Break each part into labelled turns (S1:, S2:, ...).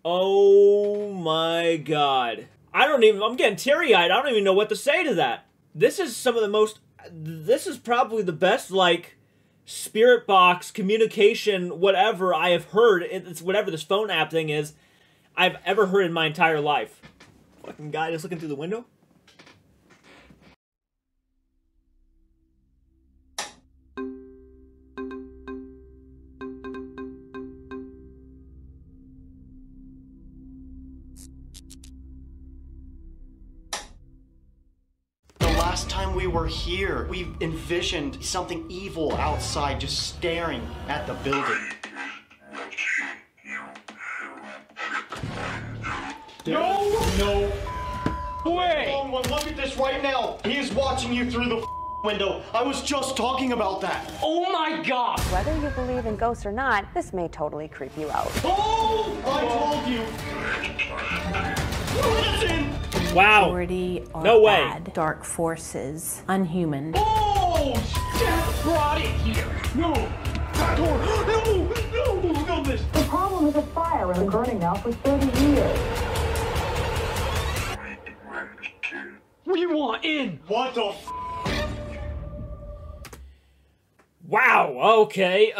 S1: Oh my god. I'm getting teary-eyed. I don't even know what to say to that. This is this is probably the best, like, spirit box, communication, whatever I have heard, it's whatever this phone app thing is, I've ever heard in my entire life. Fucking guy just looking through the window.
S2: Last time we were here, we envisioned something evil outside just staring at the building. No way! Someone look at this right now. He is watching you through the window. I was just talking about that.
S3: Oh my god!
S4: Whether you believe in ghosts or not, this may totally creep you out.
S2: Oh! I told you. Listen!
S1: Wow.
S5: Authority or
S1: No way.
S5: bad. Dark forces. Unhuman.
S2: Oh! Death brought it here. No! No, this.
S6: The problem is a fire and burning now for 30 years.
S3: We want in!
S2: What the
S1: Wow, okay.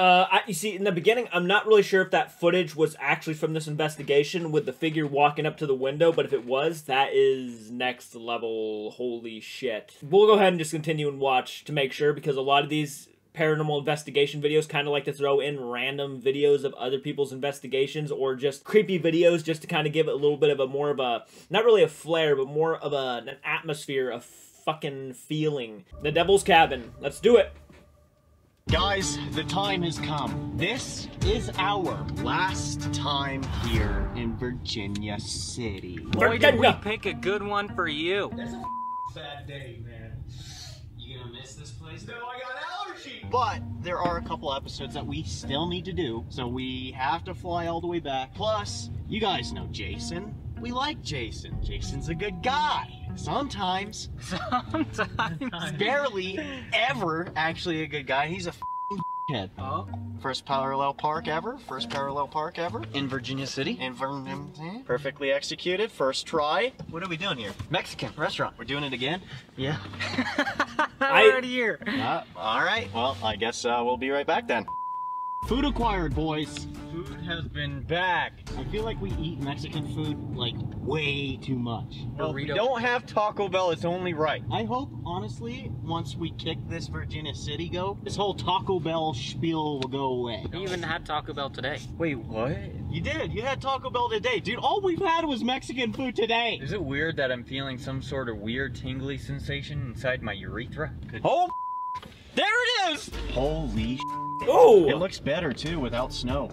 S1: You see, in the beginning, I'm not really sure if that footage was actually from this investigation with the figure walking up to the window, but if it was, that is next level. Holy shit. We'll go ahead and just continue and watch to make sure, because a lot of these paranormal investigation videos kind of like to throw in random videos of other people's investigations or just creepy videos just to kind of give it a little bit of a more of a, not really a flair, but more of an atmosphere, a fucking feeling. The Devil's Cabin. Let's do it.
S2: Guys, the time has come. This is our last time here in Virginia City.
S3: Boy, did we pick a good one for you.
S2: That's a sad day, man. You gonna miss this place? No, I got allergy! But there are a couple episodes that we still need to do, so we have to fly all the way back. Plus, you guys know Jason. We like Jason. Jason's a good guy. Sometimes. Barely ever actually a good guy. He's a head.
S3: Oh?
S2: First parallel park ever. First parallel park ever.
S3: In Virginia City?
S2: Perfectly executed. First try. What are we doing here? Mexican restaurant. We're doing it again?
S3: Yeah. Already here.
S2: All right. Well, I guess we'll be right back then. Food acquired, boys. Food has been back. I feel like we eat Mexican food, like, way too much. Well, we don't have Taco Bell, it's only right. I hope, honestly, once we kick this Virginia City go, this whole Taco Bell spiel will go away.
S3: You even had Taco Bell today.
S2: Wait, what? You did. You had Taco Bell today. Dude, all we've had was Mexican food today.
S7: Is it weird that I'm feeling some sort of weird tingly sensation inside my urethra?
S2: Oh, there it is! Holy
S1: Oh!
S2: It looks better too without snow.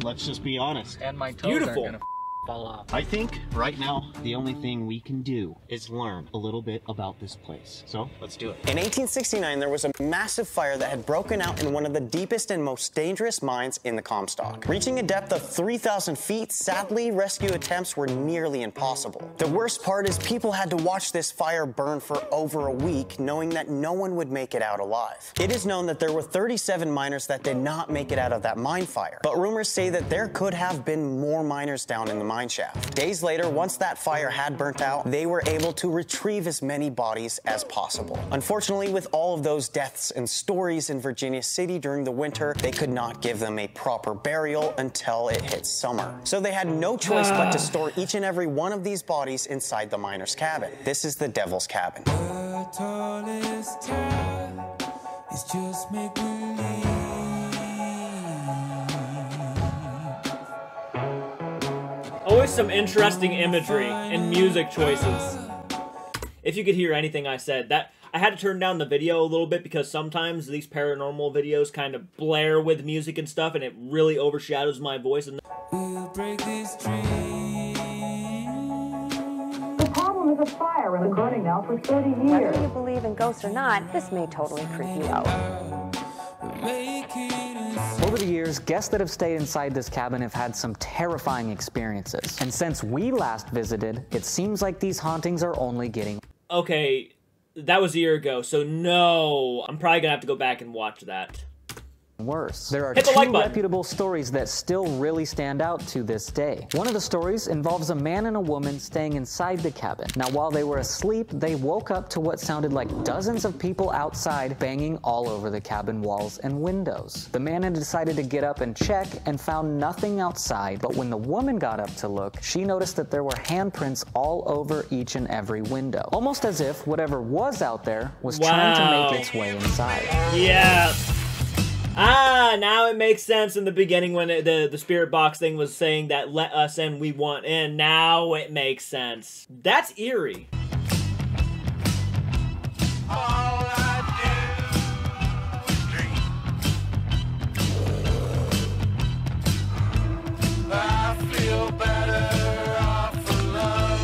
S2: Let's just be honest.
S3: And my toes
S1: Beautiful.
S3: aren't gonna fall off.
S2: I think right now the only thing we can do is learn a little bit about this place. So let's do it.
S8: In 1869, there was a massive fire that had broken out in one of the deepest and most dangerous mines in the Comstock. Reaching a depth of 3,000 feet, sadly, rescue attempts were nearly impossible. The worst part is people had to watch this fire burn for over a week, knowing that no one would make it out alive. It is known that there were 37 miners that did not make it out of that mine fire, but rumors say that there could have been more miners down in the mine shaft. Days later, once that fire had burnt out, they were able to retrieve as many bodies as possible. Unfortunately, with all of those deaths and stories in Virginia City during the winter, they could not give them a proper burial until it hit summer. So they had no choice but to store each and every one of these bodies inside the miner's cabin. This is the Devil's Cabin.
S9: The tallest tower is just make-believe.
S1: Always some interesting imagery and music choices. If you could hear anything I said, that I had to turn down the video a little bit because sometimes these paranormal videos kind of blare with music and stuff and it really overshadows my voice. And
S9: We'll break this dream.
S6: The problem is a fire and burning now for 30 years.
S4: Whether you believe in ghosts or not, this may totally creep you out.
S9: Make it
S10: Over the years, guests that have stayed inside this cabin have had some terrifying experiences. And since we last visited, it seems like these hauntings are only getting...
S1: Okay, that was a year ago, so no, I'm probably gonna have to go back and watch that.
S10: worse. There are
S1: Hit the
S10: two
S1: like button.
S10: reputable stories that still really stand out to this day. One of the stories involves a man and a woman staying inside the cabin. Now, while they were asleep, they woke up to what sounded like dozens of people outside banging all over the cabin walls and windows. The man had decided to get up and check and found nothing outside, but when the woman got up to look, she noticed that there were handprints all over each and every window. Almost as if whatever was out there was trying to make its way inside.
S1: Yeah. Ah, now it makes sense in the beginning when the spirit box thing was saying that let us in, we want in. Now it makes sense. That's eerie.
S9: I feel better off alone.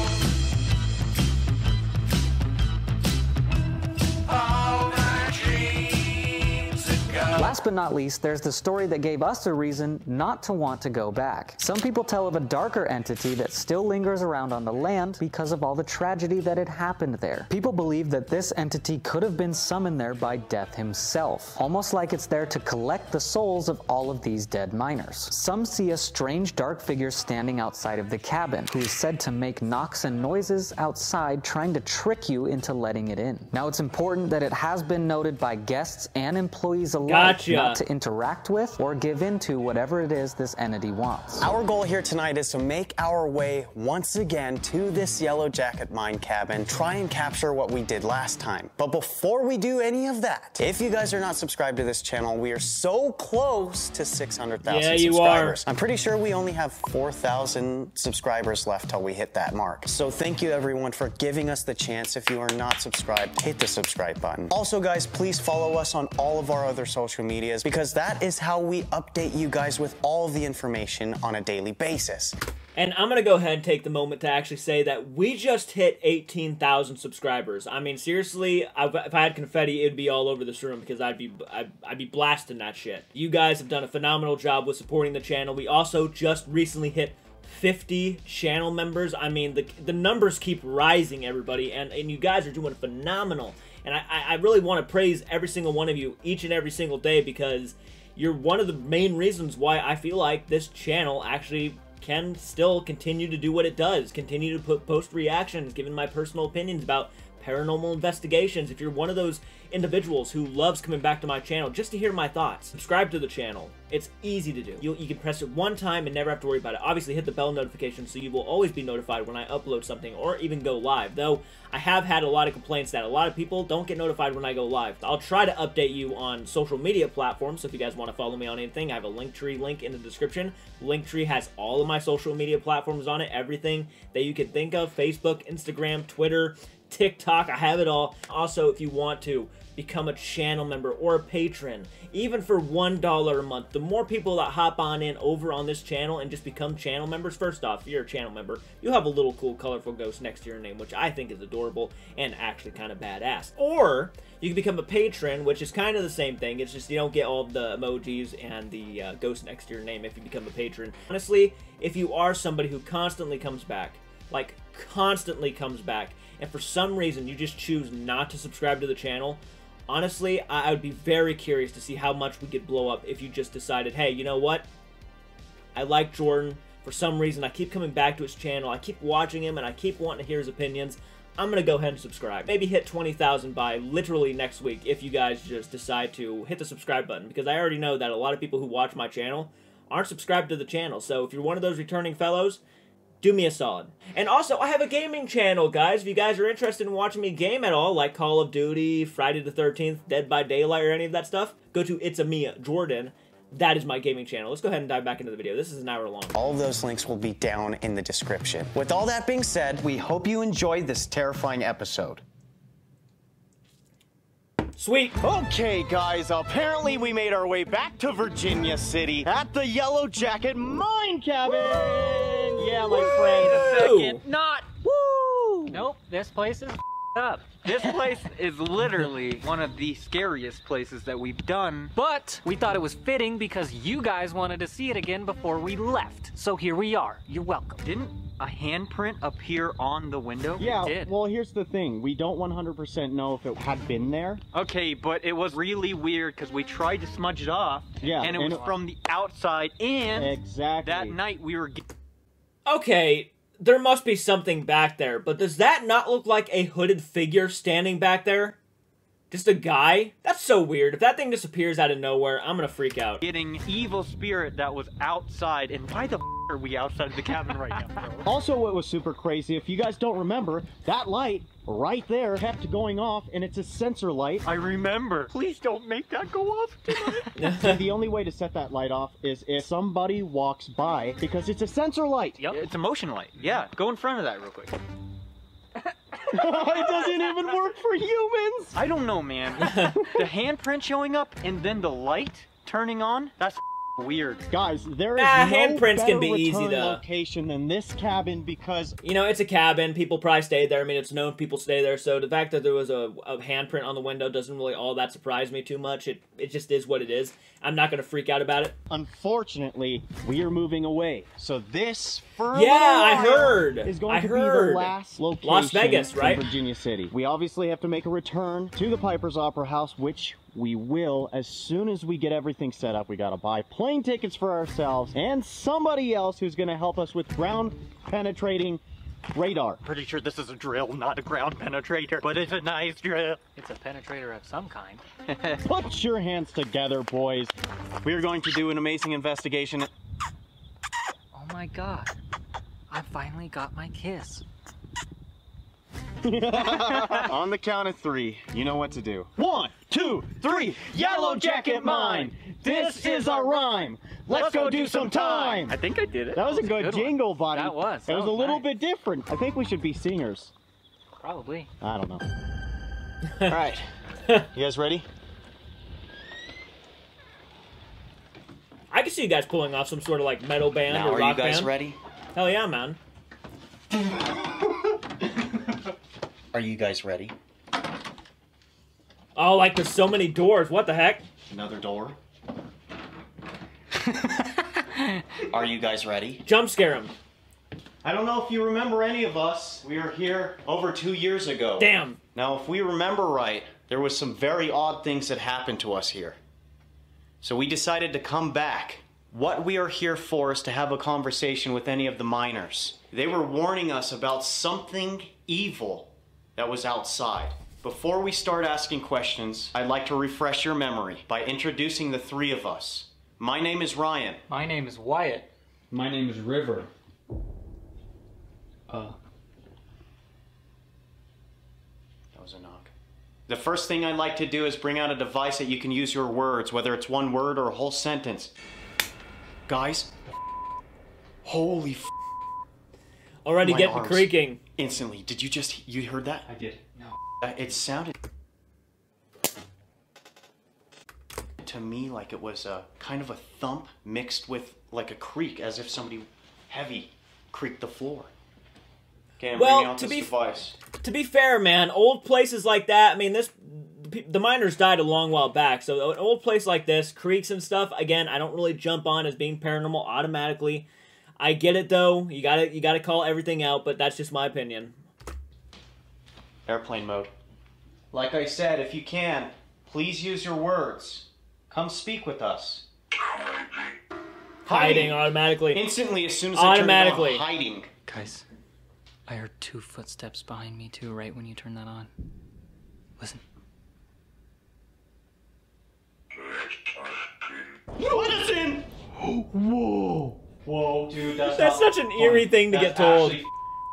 S9: All my dreams are gone.
S10: Last but not least, there's the story that gave us a reason not to want to go back. Some people tell of a darker entity that still lingers around on the land because of all the tragedy that had happened there. People believe that this entity could have been summoned there by Death himself, almost like it's there to collect the souls of all of these dead miners. Some see a strange dark figure standing outside of the cabin, who is said to make knocks and noises outside, trying to trick you into letting it in. Now, it's important that it has been noted by guests and employees alike not to interact with or give in to whatever it is this entity wants.
S8: Our goal here tonight is to make our way once again to this Yellow Jacket mine cabin, try and capture what we did last time. But before we do any of that, if you guys are not subscribed to this channel, we are so close to 600,000 subscribers. I'm pretty sure we only have 4,000 subscribers left till we hit that mark. So thank you everyone for giving us the chance. If you are not subscribed, hit the subscribe button. Also guys, please follow us on all of our other social medias, because that is how we update you guys with all of the information on a daily basis.
S1: And I'm gonna go ahead and take the moment to actually say that we just hit 18,000 subscribers. I mean, seriously, if I had confetti, it'd be all over this room because I'd be blasting that shit. You guys have done a phenomenal job with supporting the channel. We also just recently hit 50 channel members. I mean, the numbers keep rising, everybody, and you guys are doing phenomenal. And I really want to praise every single one of you each and every single day, because you're one of the main reasons why I feel like this channel actually can still continue to do what it does, continue to post reactions, giving my personal opinions about paranormal investigations. If you're one of those individuals who loves coming back to my channel just to hear my thoughts, subscribe to the channel. It's easy to do. You can press it one time and never have to worry about it. Obviously, hit the bell notification so you will always be notified when I upload something or even go live. Though, I have had a lot of complaints that a lot of people don't get notified when I go live. I'll try to update you on social media platforms, so if you guys want to follow me on anything, I have a Linktree link in the description. Linktree has all of my social media platforms on it, everything that you can think of: Facebook, Instagram, Twitter, TikTok, I have it all. Also, if you want to become a channel member or a patron, even for $1 a month, the more people that hop on in over on this channel and just become channel members, first off, if you're a channel member, you have a little cool colorful ghost next to your name, which I think is adorable and actually kind of badass. Or you can become a patron, which is kind of the same thing. It's just you don't get all the emojis and the ghost next to your name if you become a patron. Honestly, if you are somebody who constantly comes back, like constantly comes back, and for some reason you just choose not to subscribe to the channel, honestly, I would be very curious to see how much we could blow up if you just decided, hey, you know what? I like Jordan. For some reason, I keep coming back to his channel. I keep watching him, and I keep wanting to hear his opinions. I'm going to go ahead and subscribe. Maybe hit 20,000 by literally next week if you guys just decide to hit the subscribe button, because I already know that a lot of people who watch my channel aren't subscribed to the channel. So if you're one of those returning fellows, do me a solid. And also, I have a gaming channel, guys. If you guys are interested in watching me game at all, like Call of Duty, Friday the 13th, Dead by Daylight, or any of that stuff, go to It's a Me, Jordan. That is my gaming channel. Let's go ahead and dive back into the video. This is an hour long.
S8: All of those links will be down in the description. With all that being said, we hope you enjoyed this terrifying episode.
S1: Sweet.
S2: Okay, guys, apparently we made our way back to Virginia City at the Yellow Jacket mine cabin. Yeah, my friend.
S3: Second, not. Woo! Nope, this place is up. This place is literally one of the scariest places that we've done, but we thought it was fitting because you guys wanted to see it again before we left. So here we are. You're welcome. a handprint appear on the window?
S2: Yeah,
S3: It did.
S2: well, here's the thing. We don't 100% know if it had been there.
S3: Okay, but it was really weird because we tried to smudge it off.
S2: Yeah,
S3: and it was from the outside, and
S2: exactly
S3: that night we were...
S1: Okay, there must be something back there, but does that not look like a hooded figure standing back there? Just a guy? That's so weird. If that thing disappears out of nowhere, I'm gonna freak out.
S3: Getting evil spirit that was outside, and why the f are we outside of the cabin right now, bro?
S2: Also, what was super crazy, if you guys don't remember, that light right there kept going off, and it's a sensor light.
S3: I remember. Please don't make that go off tonight.
S2: And the only way to set that light off is if somebody walks by, because it's a sensor light.
S3: Yep, it's a motion light. Yeah, go in front of that real quick.
S2: It doesn't even work for humans.
S3: I don't know, man. The handprint showing up and then the light turning on, that's weird.
S2: Guys, there is
S1: Nah,
S2: no
S1: handprints
S2: better
S1: can be easy,
S2: return
S1: though.
S2: location than this cabin because...
S1: You know, it's a cabin. People probably stayed there. I mean, it's known people stay there. So the fact that there was a handprint on the window doesn't really all that surprise me too much. It just is what it is. I'm not going to freak out about it.
S2: Unfortunately, we are moving away. So this, for
S1: Yeah, I heard.
S2: is going
S1: I
S2: to
S1: heard.
S2: be the last location
S1: Las Vegas, right?
S2: in Virginia City. We obviously have to make a return to the Piper's Opera House, which we will as soon as we get everything set up. We got to buy plane tickets for ourselves and somebody else who's going to help us with ground penetrating radar.
S3: Pretty sure this is a drill, not a ground penetrator, but it's a nice drill. It's a penetrator of some kind.
S2: Put your hands together, boys. We are going to do an amazing investigation.
S3: Oh my god. I finally got my kiss.
S2: On the count of 3, you know what to do. 1, 2, 3, Yellow Jacket Mine! This is a rhyme! Let's go do some time!
S3: I think I did it.
S2: That was a good jingle,
S3: one.
S2: buddy.
S3: That was.
S2: It was a little
S3: nice.
S2: bit different. I think we should be singers.
S3: Probably.
S2: I don't know. Alright. You guys ready?
S1: I can see you guys pulling off some sort of like metal band
S8: Now,
S1: or
S8: are
S1: rock
S8: you guys
S1: band.
S8: ready?
S1: Hell yeah, man.
S8: Are you guys ready?
S1: Oh, like there's so many doors. What the heck?
S8: Another door. Are you guys ready?
S1: Jump scare him.
S2: I don't know if you remember any of us. We were here
S8: Over 2 years ago.
S1: Damn.
S8: Now, if we remember right, there was some very odd things that happened to us here. So we decided to come back. What we are here for is to have a conversation with any of the miners. They were warning us about something evil that was outside. Before we start asking questions, I'd like to refresh your memory by introducing the 3 of us. My name is Ryan.
S3: My name is Wyatt.
S7: My name is River.
S8: That was a knock. The first thing I'd like to do is bring out a device that you can use your words, whether it's one word or a whole sentence. Guys, holy f***.
S1: Already
S8: My
S1: getting
S8: arms.
S1: creaking.
S8: Instantly, did you heard that?
S7: I did. No.
S8: It sounded to me like it was a kind of a thump mixed with like a creak, as if somebody heavy creaked the floor. Okay, I'm bringing out this device.
S1: To be fair, man, old places like that, I mean, the miners died a long while back, so an old place like this, creaks and stuff, again, I don't really jump on as being paranormal automatically. I get it, though. You gotta call everything out, but that's just my opinion.
S8: Airplane mode. Like I said, if you can, please use your words. Come speak with us.
S1: Hiding automatically.
S8: Instantly, as soon as I
S1: Automatically.
S8: turn it on, hiding.
S3: Guys, I heard 2 footsteps behind me too, right when you turned that on. Listen.
S8: Listen! Whoa! Whoa, dude,
S1: That's such an eerie thing to get told.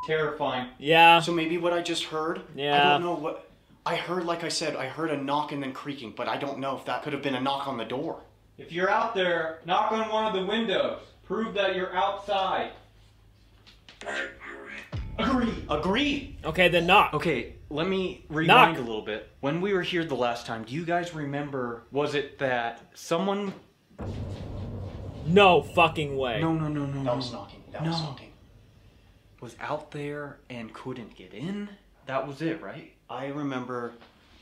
S8: Terrifying.
S1: Yeah.
S8: So maybe what I just heard?
S1: Yeah.
S8: I don't know what... I heard, like I said, I heard a knock and then creaking, but I don't know if that could have been a knock on the door.
S7: If you're out there, knock on one of the windows. Prove that you're outside.
S8: Agree!
S1: Okay, then knock.
S3: Okay, let me rewind
S1: Knock.
S3: a little bit. When we were here the last time, do you guys remember, was it that someone...
S1: No fucking way.
S3: No.
S8: That was knocking. That was knocking.
S3: Was out there and couldn't get in? That was it, right?
S8: I remember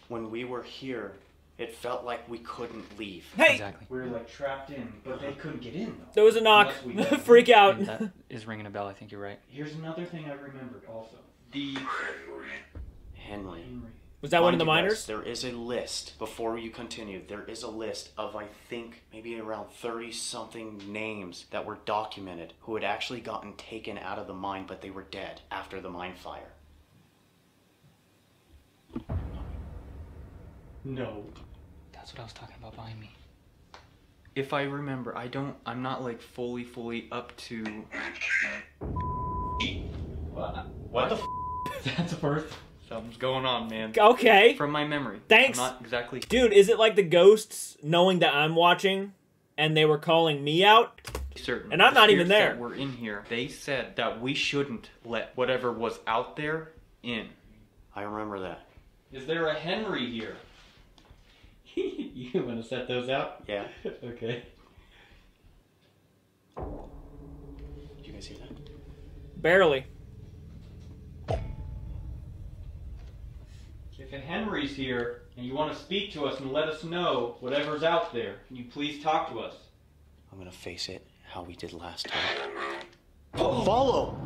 S8: when we were here, It felt like we couldn't leave.
S1: Hey!
S3: Exactly.
S7: We were like trapped in, but they couldn't get in though.
S1: There was a knock.
S7: Unless we-
S1: Freak out.
S3: And that is ringing a bell. I think you're right.
S7: Here's another thing I remembered also. The
S8: Henry.
S1: Was that one of
S8: Mind
S1: the
S8: you guys,
S1: miners?
S8: there is a list, before you continue, there is a list of, I think, maybe around 30-something names that were documented who had actually gotten taken out of the mine, but they were dead after the mine fire.
S7: No.
S3: That's what I was talking about behind me.
S7: If I remember, I'm not like fully up to... What the f***? That's a first. Something's going on, man.
S1: Okay.
S7: From my memory.
S1: Thanks.
S7: I'm not exactly...
S1: Dude, is it like the ghosts knowing that I'm watching and they were calling me out?
S7: certain.
S1: And I'm not even there.
S7: That were in here. They said that we shouldn't let whatever was out there in.
S8: I remember that.
S7: Is there a Henry here? You want to set those out?
S8: Yeah.
S7: Okay.
S8: Did you guys see that?
S1: Barely.
S7: If a Henry's here and you want to speak to us and let us know whatever's out there, can you please talk to us?
S8: I'm gonna face it how we did last time. Follow!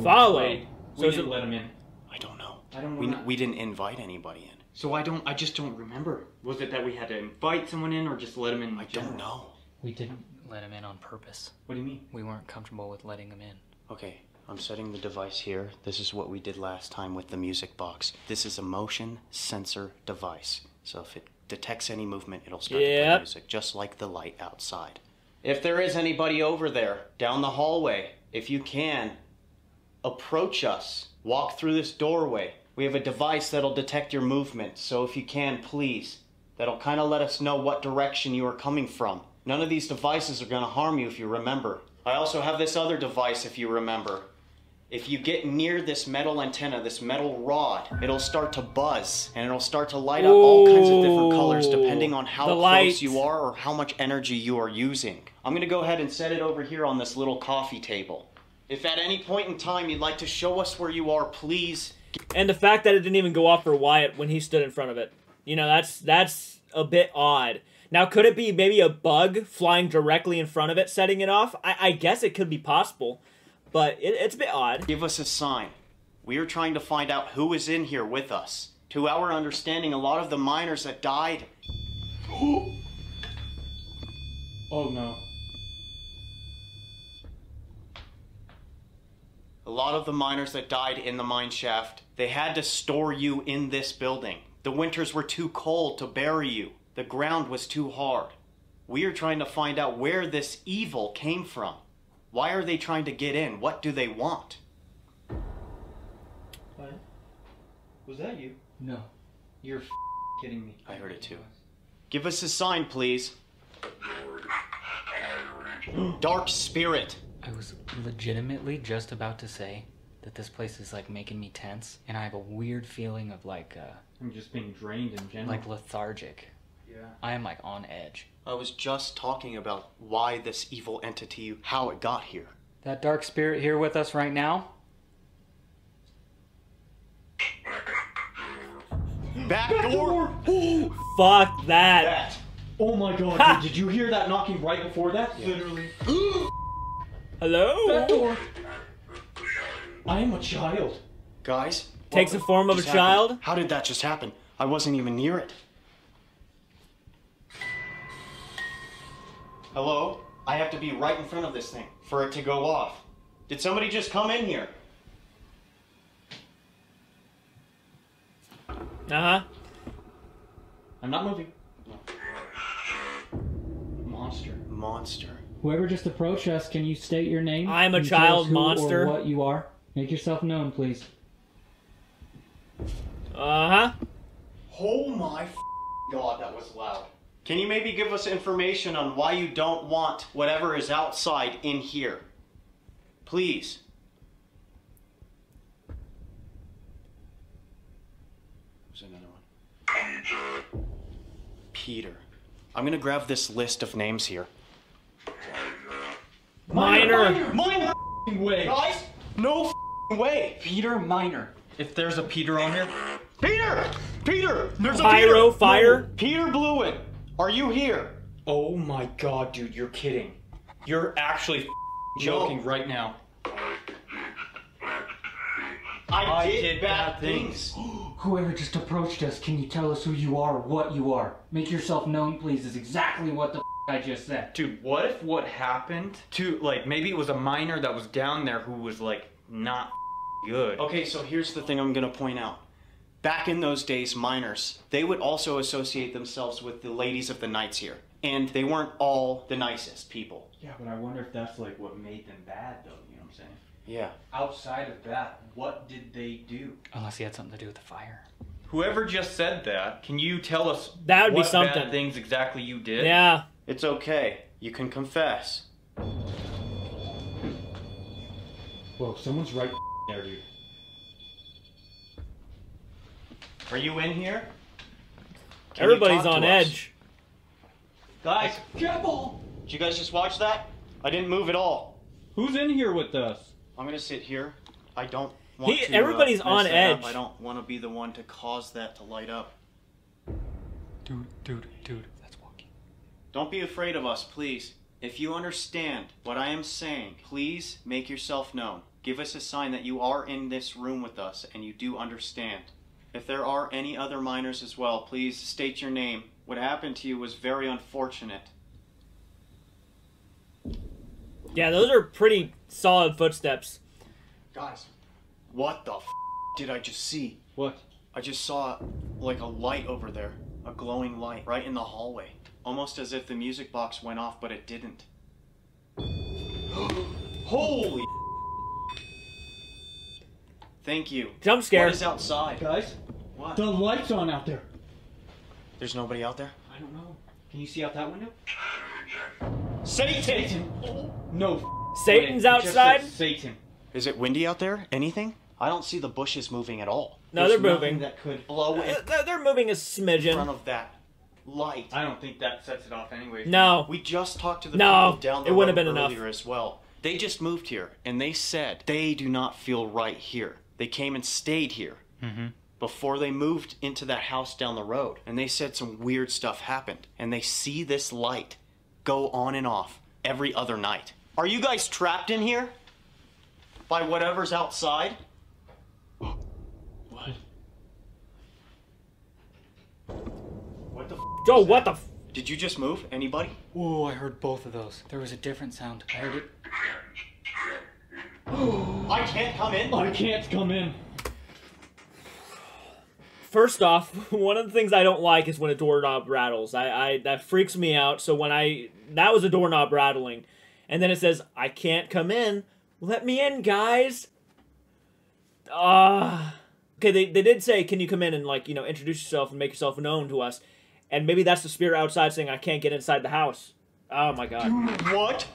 S1: Follow.
S7: Wait,
S1: So
S7: we
S1: is
S7: didn't
S1: it-
S7: let him in.
S8: I don't know.
S7: I don't
S8: We,
S7: know.
S8: we didn't invite anybody in.
S7: So I just don't remember. Was it that we had to invite someone in or just let him in?
S8: I don't know.
S3: We didn't let him in on purpose.
S7: What do you mean?
S3: We weren't comfortable with letting him in.
S8: Okay, I'm setting the device here. This is what we did last time with the music box. This is a motion sensor device. So if it detects any movement, it'll start to play
S1: Yep.
S8: music, just like the light outside. If there is anybody over there, down the hallway, if you can, approach us. Walk through this doorway. We have a device that'll detect your movement, so if you can, please. That'll kind of let us know what direction you are coming from. None of these devices are going to harm you if you remember. I also have this other device if you remember. If you get near this metal antenna, this metal rod, it'll start to buzz, and it'll start to light up all kinds of different colors depending on how
S1: The
S8: close
S1: light.
S8: you are or how much energy you are using. I'm going to go ahead and set it over here on this little coffee table. If at any point in time you'd like to show us where you are, please.
S1: And the fact that it didn't even go off for Wyatt when he stood in front of it. You know, that's a bit odd. Now, could it be maybe a bug flying directly in front of it setting it off? I guess it could be possible, but it's a bit odd.
S8: Give us a sign. We are trying to find out who is in here with us. To our understanding, a lot of the miners that died...
S7: Oh no.
S8: A lot of the miners that died in the mine shaft, they had to store you in this building. The winters were too cold to bury you. The ground was too hard. We are trying to find out where this evil came from. Why are they trying to get in? What do they want?
S7: What? Was that you?
S3: No.
S7: You're kidding me.
S8: I heard it too. Give us a sign, please. Dark spirit.
S3: I was legitimately just about to say that this place is like making me tense, and I have a weird feeling of like
S7: I'm just being drained in general.
S3: like lethargic.
S7: Yeah.
S3: I am like on edge.
S8: I was just talking about why this evil entity, how it got here.
S3: That dark spirit here with us right now?
S8: Back door!
S1: Fuck that.
S7: Oh my god,
S1: Ha!
S7: did you hear that knocking right before that? Literally.
S1: Hello?
S7: That door. I am a child.
S8: Guys?
S1: Takes
S8: what
S1: the form of a
S8: just
S1: child?
S8: happened? How did that just happen? I wasn't even near it. Hello? I have to be right in front of this thing for it to go off. Did somebody just come in here?
S1: Uh-huh.
S7: I'm not moving. Monster.
S8: Monster.
S11: Whoever just approached us, can you state your name?
S1: I'm a
S11: Can you tell us
S1: child
S11: who
S1: monster.
S11: Or what you are? Make yourself known, please.
S1: Uh-huh.
S8: Oh my god, that was loud. Can you maybe give us information on why you don't want whatever is outside in here? Please. There's another one. Peter. I'm gonna grab this list of names here.
S1: Minor.
S8: Minor
S7: Way.
S8: guys! No way!
S7: Peter Minor. If there's a Peter on here,
S2: Peter! Peter! There's a
S1: Pyro,
S2: Peter!
S1: fire?
S2: No, Peter Blewett, are you here?
S7: Oh my god, dude, you're kidding. You're actually joking right now.
S2: I did bad things.
S11: Whoever just approached us, can you tell us who you are or what you are? Make yourself known, please, is exactly what the I just said.
S7: Dude, what if what happened to, like, maybe it was a miner that was down there who was, like, not good.
S8: Okay, so here's the thing I'm gonna point out. Back in those days, miners, they would also associate themselves with the ladies of the nights here. And they weren't all the nicest people.
S7: Yeah, but I wonder if that's, like, what made them bad, though, you know what I'm saying?
S8: Yeah.
S7: Outside of that, what did they do?
S11: Unless he had something to do with the fire.
S7: Whoever just said that, can you tell us
S1: That would be
S7: what
S1: something.
S7: bad things exactly you did?
S1: Yeah.
S8: It's okay. You can confess.
S7: Whoa, someone's right there, dude.
S8: Are you in here? Can you
S1: Everybody's
S8: talk
S1: on
S8: to us?
S1: edge.
S8: Guys,
S7: Careful!
S8: did you guys just watch that? I didn't move at all.
S7: Who's in here with us?
S8: I'm gonna sit here. I don't want to.
S1: Everybody's
S8: mess
S1: on
S8: that
S1: edge.
S8: up. I don't want to be the one to cause that to light up.
S11: Dude, that's walking.
S8: Don't be afraid of us, please. If you understand what I am saying, please make yourself known. Give us a sign that you are in this room with us and you do understand. If there are any other miners as well, please state your name. What happened to you was very unfortunate.
S1: Yeah, those are pretty solid footsteps.
S8: Guys, what the did I just see?
S7: What?
S8: I just saw like a light over there. A glowing light right in the hallway. Almost as if the music box went off, but it didn't. Holy! Thank you.
S1: Jump scare.
S8: What is outside?
S7: Guys?
S8: What?
S7: The light's on out there.
S8: There's nobody out there?
S7: I don't know. Can you see out that window?
S8: Satan!
S7: No.
S1: Satan's
S7: It just
S1: outside?
S7: said Satan.
S8: Is it windy out there? Anything? I don't see the bushes moving at all.
S1: No,
S8: There's
S1: they're
S8: nothing
S1: moving.
S8: that could blow in
S1: They're moving a smidgen.
S8: front of that light.
S7: I don't think that sets it off anyway.
S1: No.
S8: We just talked to the
S1: No,
S8: people down the
S1: it wouldn't
S8: road
S1: have been enough.
S8: earlier as well. They just moved here, and they said they do not feel right here. They came and stayed here before they moved into that house down the road. And they said some weird stuff happened. And they see this light go on and off every other night. Are you guys trapped in here? By whatever's outside? What? What the
S1: Joe, what the
S8: Did you just move? Anybody?
S11: Whoa, I heard both of those. There was a different sound. I heard it.
S8: I can't come in.
S7: I can't come in.
S1: First off, one of the things I don't like is when a doorknob rattles. That freaks me out. So when that was a doorknob rattling, and then it says, "I can't come in. Let me in, guys." Okay, they did say, "Can you come in and introduce yourself and make yourself known to us?" And maybe that's the spirit outside saying, "I can't get inside the house." Oh my god.
S8: What?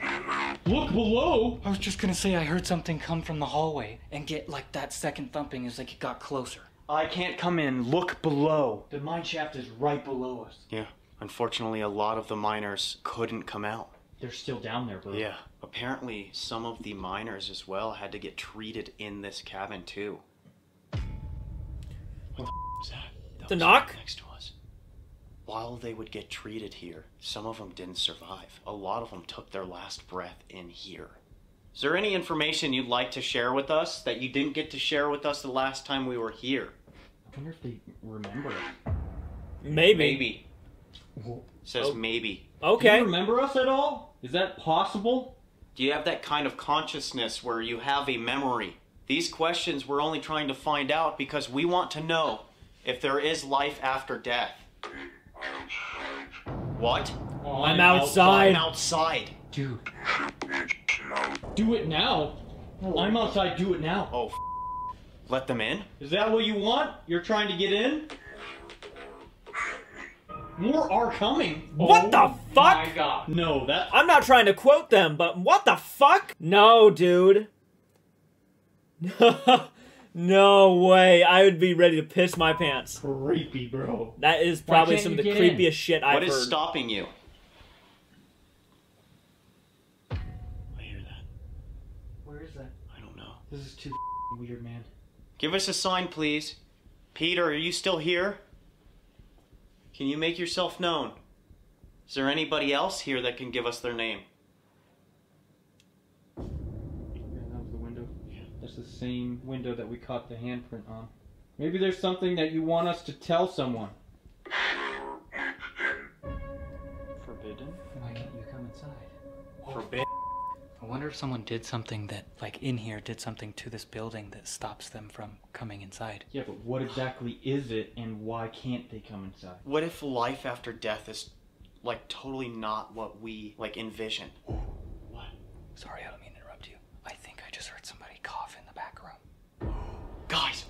S7: Look below.
S11: I was just gonna say I heard something come from the hallway and get like that second thumping as like it got closer.
S7: I can't come in. Look below. The mine shaft is right below us.
S8: Yeah. Unfortunately, a lot of the miners couldn't come out.
S7: They're still down there, bro.
S8: Yeah. Apparently, some of the miners as well had to get treated in this cabin too. What the was that? That
S1: The
S8: was
S1: knock?
S8: right next to us. While they would get treated here, some of them didn't survive. A lot of them took their last breath in here. Is there any information you'd like to share with us that you didn't get to share with us the last time we were here?
S7: I wonder if they remember it.
S1: Maybe.
S8: Maybe. Says maybe.
S7: Do
S1: Okay.
S7: you remember us at all? Is that possible?
S8: Do you have that kind of consciousness where you have a memory? These questions we're only trying to find out because we want to know if there is life after death. What?
S7: Oh,
S1: I'm outside.
S8: I'm outside.
S11: Dude.
S7: Do it now. I'm outside. Do it now.
S8: Oh, let them in?
S7: Is that what you want? You're trying to get in? More are coming.
S1: What the fuck?
S7: My God. No, that.
S1: I'm not trying to quote them, but what the fuck? No, dude. No way. I would be ready to piss my pants.
S7: Creepy, bro.
S1: That is probably
S11: can't
S1: some of
S11: you
S1: the
S11: get in?
S1: creepiest shit I've
S8: What
S1: heard.
S8: is stopping you? I hear that.
S11: Where is that?
S8: I don't know.
S11: This is too weird, man.
S8: Give us a sign, please. Peter, are you still here? Can you make yourself known? Is there anybody else here that can give us their name?
S7: Yeah, that was the window. Yeah. That's the same window that we caught the handprint on. Maybe there's something that you want us to tell someone.
S8: Forbidden?
S11: Why can't you come inside?
S8: Forbidden?
S11: I wonder if someone did something that, like in here, did something to this building that stops them from coming inside.
S7: Yeah, but what exactly is it and why can't they come inside?
S8: What if life after death is like totally not what we like envision?
S11: What? Sorry, I don't mean to interrupt you. I think I just heard somebody cough in the back room.
S8: Guys,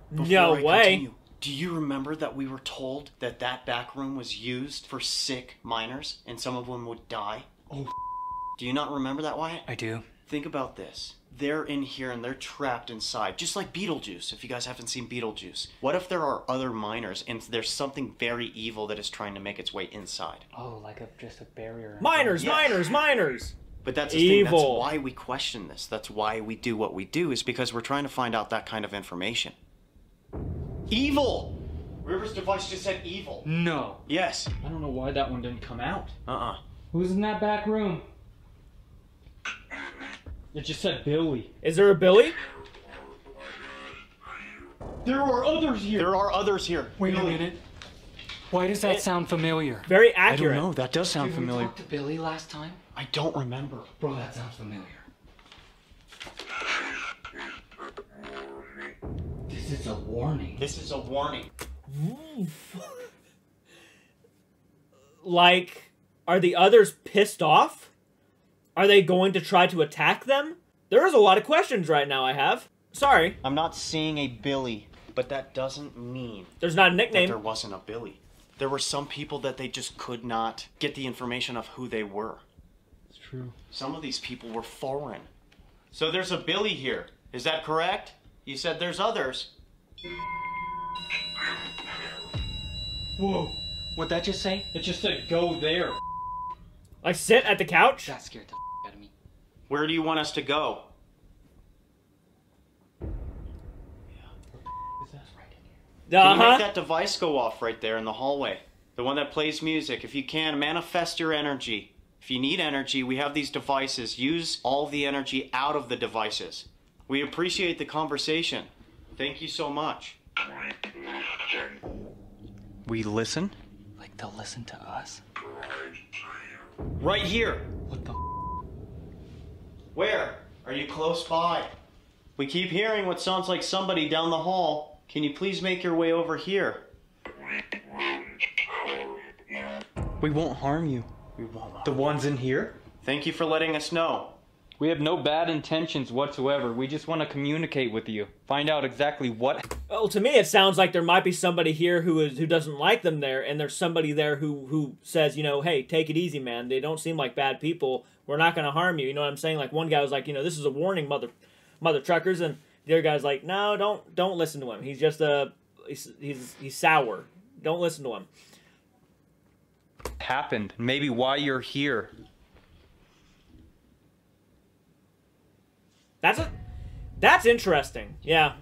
S1: No way.
S8: Continue, do you remember that we were told that that back room was used for sick miners and some of them would die?
S11: Oh.
S8: Do you not remember that, Wyatt?
S11: I do.
S8: Think about this. They're in here and they're trapped inside, just like Beetlejuice, if you guys haven't seen Beetlejuice. What if there are other miners and there's something very evil that is trying to make its way inside?
S11: Oh, like just a barrier.
S1: Miners,
S8: Yes.
S1: miners, miners!
S8: But that's the thing, that's
S1: Evil.
S8: why we question this. That's why we do what we do, is because we're trying to find out that kind of information. Evil! River's device just said evil.
S7: No.
S8: Yes.
S7: I don't know why that one didn't come out. Who's in that back room? It just said Billy.
S1: Is there a Billy?
S7: There are others here.
S8: There are others here.
S11: Wait a minute. Why does that sound familiar?
S1: Very
S8: I
S1: accurate.
S8: don't know. That does sound
S11: Did
S8: familiar.
S11: we talk to Billy last time?
S8: I don't remember.
S11: Bro, that sounds familiar. This is a warning.
S8: This is a warning.
S1: Like, are the others pissed off? Are they going to try to attack them? There's a lot of questions right now I have. Sorry.
S8: I'm not seeing a Billy, but that doesn't mean
S1: There's not a
S8: that
S1: nickname.
S8: there wasn't a Billy. There were some people that they just could not get the information of who they were.
S7: It's true.
S8: Some of these people were foreign. So there's a Billy here. Is that correct? You said there's others.
S7: Whoa.
S11: What'd that just say?
S7: It just said go there.
S1: Like, sit at the couch?
S11: That scared the out of me.
S8: Where do you want us to go? Can you make that device go off right there in the hallway? The one that plays music. If you can, manifest your energy. If you need energy, we have these devices. Use all the energy out of the devices. We appreciate the conversation. Thank you so much. We listen?
S11: Like they'll listen to us?
S8: Right here.
S11: What the
S8: Where? Are you close by? We keep hearing what sounds like somebody down the hall. Can you please make your way over here?
S7: We won't harm you.
S8: We won't.
S7: The ones in here?
S8: Thank you for letting us know.
S7: We have no bad intentions whatsoever. We just want to communicate with you. Find out exactly what...
S1: Well, to me, it sounds like there might be somebody here who doesn't like them there, and there's somebody there who says, you know, hey, take it easy, man. They don't seem like bad people. We're not going to harm you. You know what I'm saying? Like, one guy was like, you know, this is a warning, mother truckers, and the other guy's like, no, don't listen to him. He's just he's sour. Don't listen to him.
S7: happened. Maybe why you're here.
S1: That's interesting. Yeah.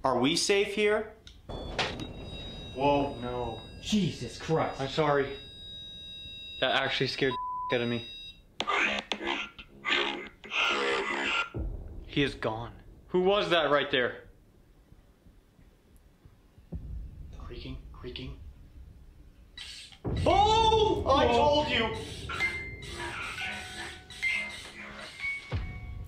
S8: Are we safe here?
S7: Whoa, no. Jesus Christ. I'm sorry. That actually scared the out of me. He is gone. Who was that right there?
S8: Creaking, creaking. Oh! I told you!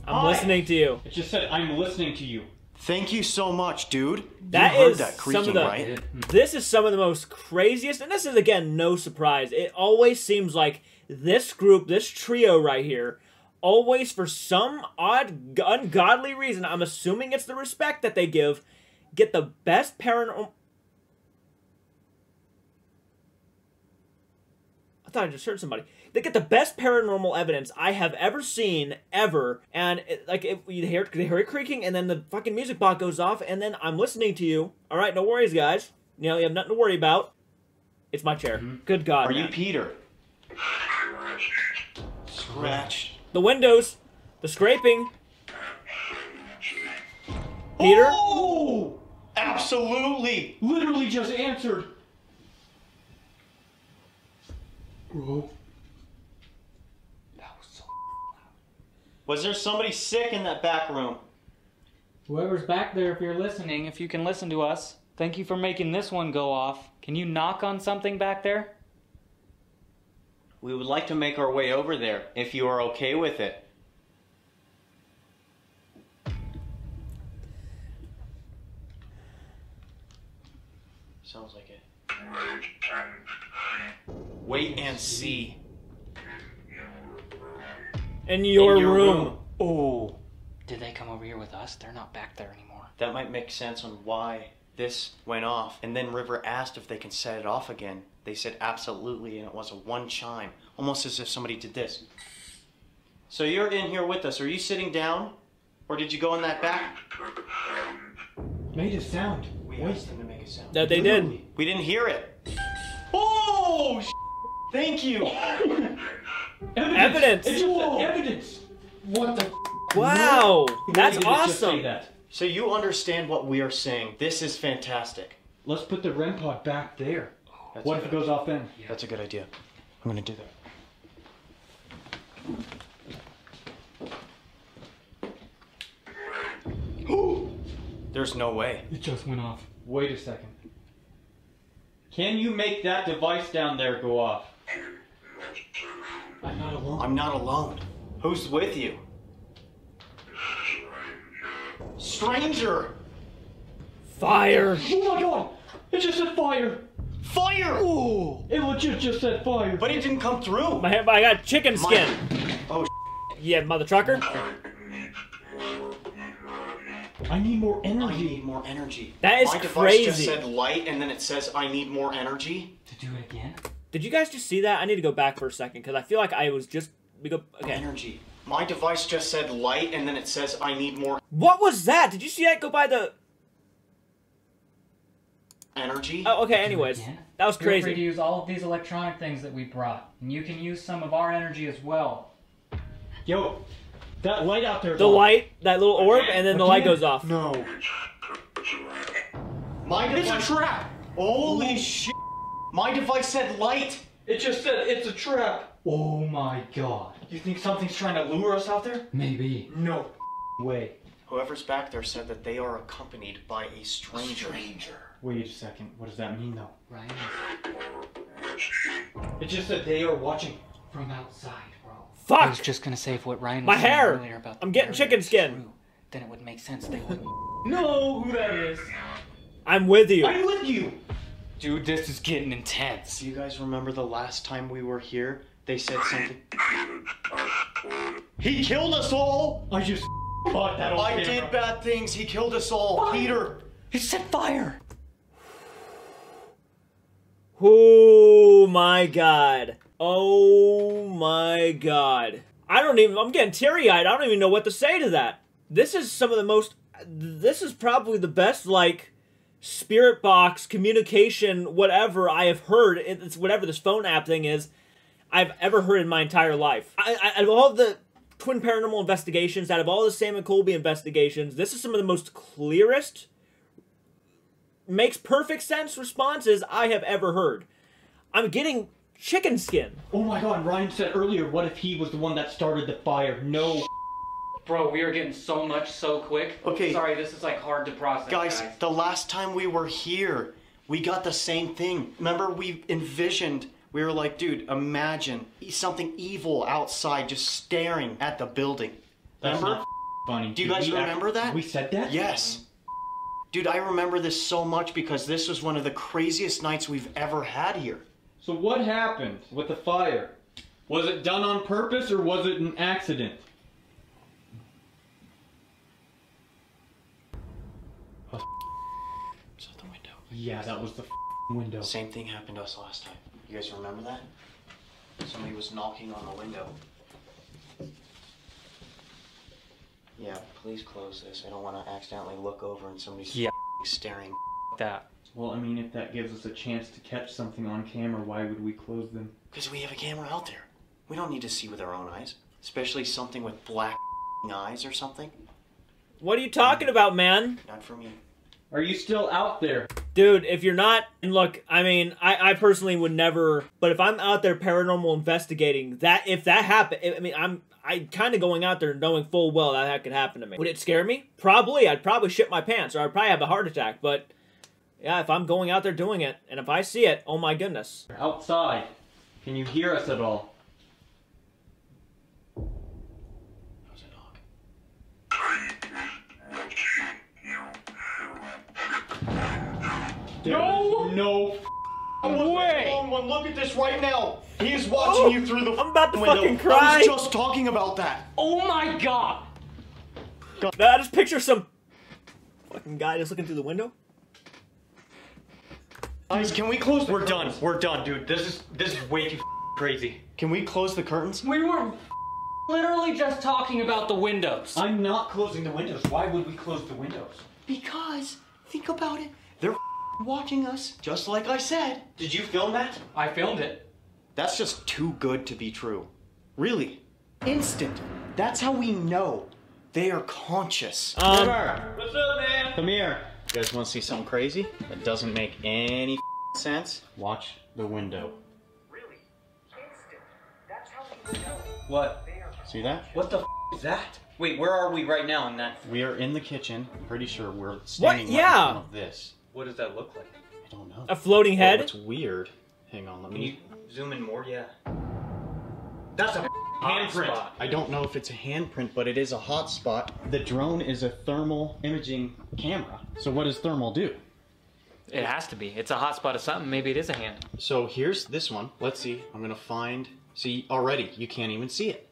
S1: I'm listening to you.
S7: It just said, I'm listening to you.
S8: Thank you so much, dude.
S1: That
S8: you heard
S1: is
S8: that creaking,
S1: some of the,
S8: right?
S1: This is some of the most craziest, and this is, again, no surprise. It always seems like this group, this trio right here, always, for some odd, ungodly reason, I'm assuming it's the respect that they give, get the best paranormal... I thought I just heard somebody. They get the best paranormal evidence I have ever seen, ever, and you hear it creaking, and then the fucking music box goes off, and then I'm listening to you. All right, no worries, guys. You know, you have nothing to worry about. It's my chair. Good God,
S8: Are
S1: man.
S8: you Peter? Scratch.
S1: The windows, the scraping. Peter?
S8: Oh! Absolutely.
S2: Absolutely.
S11: Literally just answered. Bro. That was so loud.
S2: Was there somebody sick in that back room?
S3: Whoever's back there, if you're listening, if you can listen to us, thank you for making this one go off. Can you knock on something back there?
S2: We would like to make our way over there, if you are okay with it. Sounds like it. Wait and see.
S1: In your room.
S3: Oh. Did they come over here with us? They're not back there anymore.
S2: That might make sense on why this went off. And then River asked if they can set it off again. They said absolutely, and it was a one chime. Almost as if somebody did this. So you're in here with us. Are you sitting down? Or did you go in that back?
S11: Made a sound.
S2: We asked them to make a sound.
S1: That they did.
S2: We didn't hear it. Oh, thank you.
S1: Evidence.
S11: It's just evidence. What the?
S1: Wow. That's
S11: Why did it just say
S1: awesome.
S11: that?
S2: So you understand what we are saying. This is fantastic.
S11: Let's put the REM pod back there.
S2: That's
S11: What if it goes off then?
S2: That's a good idea. I'm gonna do that. There's no way.
S11: It just went off.
S7: Wait a second. Can you make that device down there go off?
S11: I'm not alone.
S2: I'm not alone. Who's with you? Stranger!
S1: Fire.
S11: Oh my god! It just said fire!
S2: Fire!
S11: Ooh! It legit just said fire.
S2: But it didn't come through.
S1: I got chicken skin.
S2: Oh,
S1: Yeah, mother trucker.
S11: I need more
S2: I
S11: energy.
S2: need more energy.
S1: That is
S2: My device
S1: crazy.
S2: just said light, and then it says I need more energy.
S11: To do it again?
S1: Did you guys just see that? I need to go back for a second because I feel like I was just. Okay.
S2: Energy. My device just said light, and then it says I need more
S1: What was that? Did you see that go by the?
S2: energy.
S1: Oh, okay. Anyways, that was
S3: Feel free to
S1: crazy.
S3: use all of these electronic things that we brought. And you can use some of our energy as well.
S11: Yo, that light out there.
S1: The light, that little orb, and then the light
S11: Again?
S1: goes off.
S11: No.
S2: My device.
S11: It's a trap!
S2: Holy shit! My device said light.
S11: It just said it's a trap. Oh my god.
S7: You think something's trying to lure us out there?
S11: Maybe.
S7: No way.
S2: Whoever's back there said that they are accompanied by a stranger.
S7: Wait a second. What does that mean though?
S3: Ryan,
S7: It just said they are watching.
S3: from outside, bro.
S1: Fuck!
S3: I was just gonna say if what Ryan was
S1: My
S3: saying
S1: hair!
S3: earlier about the
S1: I'm getting
S3: barrier
S1: chicken
S3: is
S1: skin.
S3: true, then it would make sense they wouldn't.
S11: No, who that is?
S1: I'm with you.
S11: I'm with you.
S3: Dude, this is getting intense.
S2: Do you guys remember the last time we were here? They said something. He killed us all!
S11: I just caught that on
S2: I
S11: camera.
S2: did bad things. He killed us all. Peter!
S3: It said fire.
S1: Oh my god. Oh my god. I'm getting teary-eyed. I don't even know what to say to that. This is this is probably the best, like, spirit box, communication, whatever I have heard, it's whatever this phone app thing is, I've ever heard in my entire life. Out of all the Twin Paranormal investigations, out of all the Sam and Colby investigations, this is some of the most clearest, makes perfect sense responses I have ever heard. I'm getting chicken skin.
S11: Oh my god, Ryan said earlier, what if he was the one that started the fire? No.
S3: Bro, we are getting so much so quick.
S2: Okay.
S3: Sorry, this is like hard to process,
S2: Guys, the last time we were here, we got the same thing. Remember, we envisioned, we were like, dude, imagine something evil outside just staring at the building.
S7: That's
S2: Remember?
S7: not funny.
S2: Do you guys remember that?
S11: We said that?
S2: Yes. Dude, I remember this so much because this was one of the craziest nights we've ever had here.
S7: So what happened with the fire? Was it done on purpose or was it an accident?
S2: It's out the window.
S11: Yeah, that was the window.
S2: Same thing happened to us last time. You guys remember that? Somebody was knocking on the window. Yeah, please close this. I don't want to accidentally look over and somebody's staring.
S3: That.
S7: Well, I mean, if that gives us a chance to catch something on camera, why would we close them?
S2: Because we have a camera out there. We don't need to see with our own eyes. Especially something with black eyes or something.
S1: What are you talking about, man?
S2: Not for me.
S7: Are you still out there?
S1: Dude, if you're not, and look, I mean, I personally would never, but if I'm out there paranormal investigating, if that happened, I mean, I'm kind of going out there knowing full well that could happen to me. Would it scare me? Probably. I'd probably shit my pants, or I'd probably have a heart attack, but yeah, if I'm going out there doing it, and if I see it, oh my goodness.
S7: Outside. Can you hear us at all? No
S8: way! Look at this right now. He is watching you through the
S1: I'm about to
S8: window.
S1: fucking cry.
S8: I was just talking about that.
S11: Oh my god!
S1: I just picture some fucking guy just looking through the window.
S8: Guys, can we close?
S2: We're done. We're done, dude. This is way too crazy.
S8: Can we close the curtains?
S11: We were literally just talking about the windows.
S7: I'm not closing the windows. Why would we close the windows?
S8: Because, think about it. They're watching us, just like I said. Did you film that?
S11: I filmed it.
S8: That's just too good to be true. Really. Instant. That's how we know they are conscious.
S2: What's up, man? Come here. You guys want to see something crazy that doesn't make any sense? Watch the window.
S8: Really? Instant. That's how we know.
S2: What? See that?
S3: What the is that? Wait, where are we right now in that?
S2: We are in the kitchen. Pretty sure we're standing right in
S1: Yeah.
S2: front of this.
S3: What does that look like?
S2: I don't know.
S1: A floating head?
S2: Oh, it's weird. Hang on, let
S3: Can you
S2: me...
S3: zoom in more? Yeah. That's a handprint.
S2: I don't know if it's a handprint, but it is a hotspot. The drone is a thermal imaging camera. So what does thermal do?
S3: It has to be. It's a hotspot of something. Maybe it is a hand.
S2: So here's this one. Let's see. I'm gonna find... See, already, you can't even see it.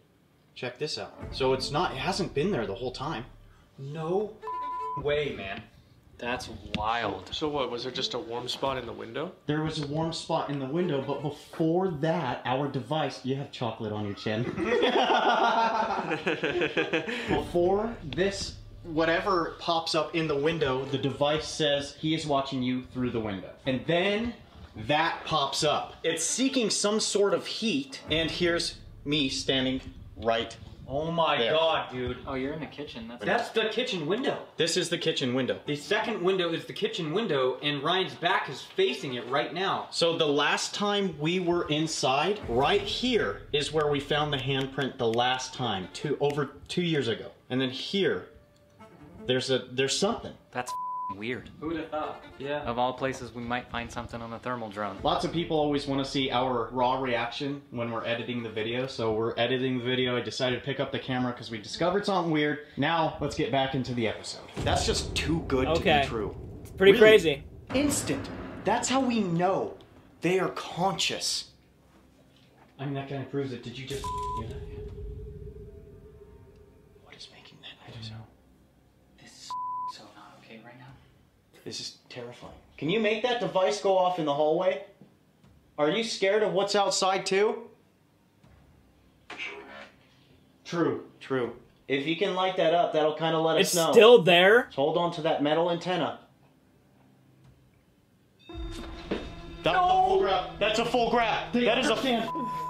S2: Check this out. So it hasn't been there the whole time.
S3: No way, man. That's wild.
S12: So what, was there just a warm spot in the window?
S2: There was a warm spot in the window, but before that, our device... You have chocolate on your chin. Before this, whatever pops up in the window, the device says he is watching you through the window. And then that pops up. It's seeking some sort of heat, and here's me standing right
S3: Oh my
S2: there.
S3: god, dude. Oh, you're in the kitchen. That's the kitchen window.
S2: This is the kitchen window.
S3: The second window is the kitchen window, and Ryan's back is facing it right now.
S2: So the last time we were inside, right here is where we found the handprint the last time, over 2 years ago. And then here, there's something.
S3: That's weird. Who would have thought? Yeah. Of all places, we might find something on the thermal drone.
S2: Lots of people always want to see our raw reaction when we're editing the video. So we're editing the video. I decided to pick up the camera because we discovered something weird. Now, let's get back into the episode. That's just too good to be true.
S1: It's pretty crazy.
S8: Instant. That's how we know they are conscious.
S7: I mean, that kind of proves it. Did you just...
S8: What is making that noise?
S3: This is so not okay right now.
S8: This is terrifying. Can you make that device go off in the hallway? Are you scared of what's outside too?
S2: True.
S8: True. If you can light that up, that'll kind of let us know.
S1: It's still there?
S8: So hold on to that metal antenna. That's a full grab. That's a full grab. That is a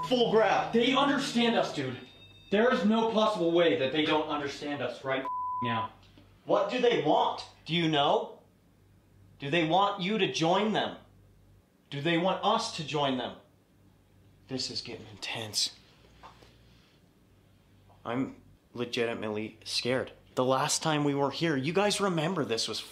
S8: full grab.
S11: They understand us, dude. There is no possible way that they don't understand us right now.
S8: What do they want? Do you know? Do they want you to join them? Do they want us to join them? This is getting intense. I'm legitimately scared. The last time we were here, you guys remember this was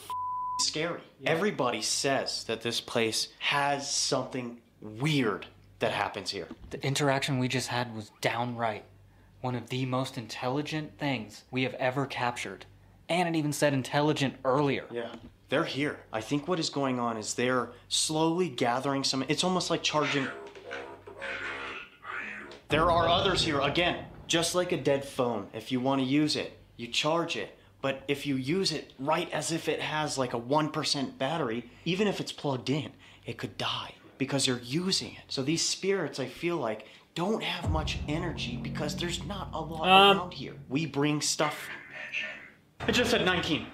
S8: scary. Yeah. Everybody says that this place has something weird that happens here.
S3: The interaction we just had was downright one of the most intelligent things we have ever captured. And it even said intelligent earlier.
S8: Yeah. They're here. I think what is going on is they're slowly gathering some... It's almost like charging... There are others here. Again, just like a dead phone. If you want to use it, you charge it. But if you use it right as if it has like a 1% battery, even if it's plugged in, it could die because you're using it. So these spirits, I feel like, don't have much energy because there's not a lot around here. We bring stuff...
S2: It just said 19.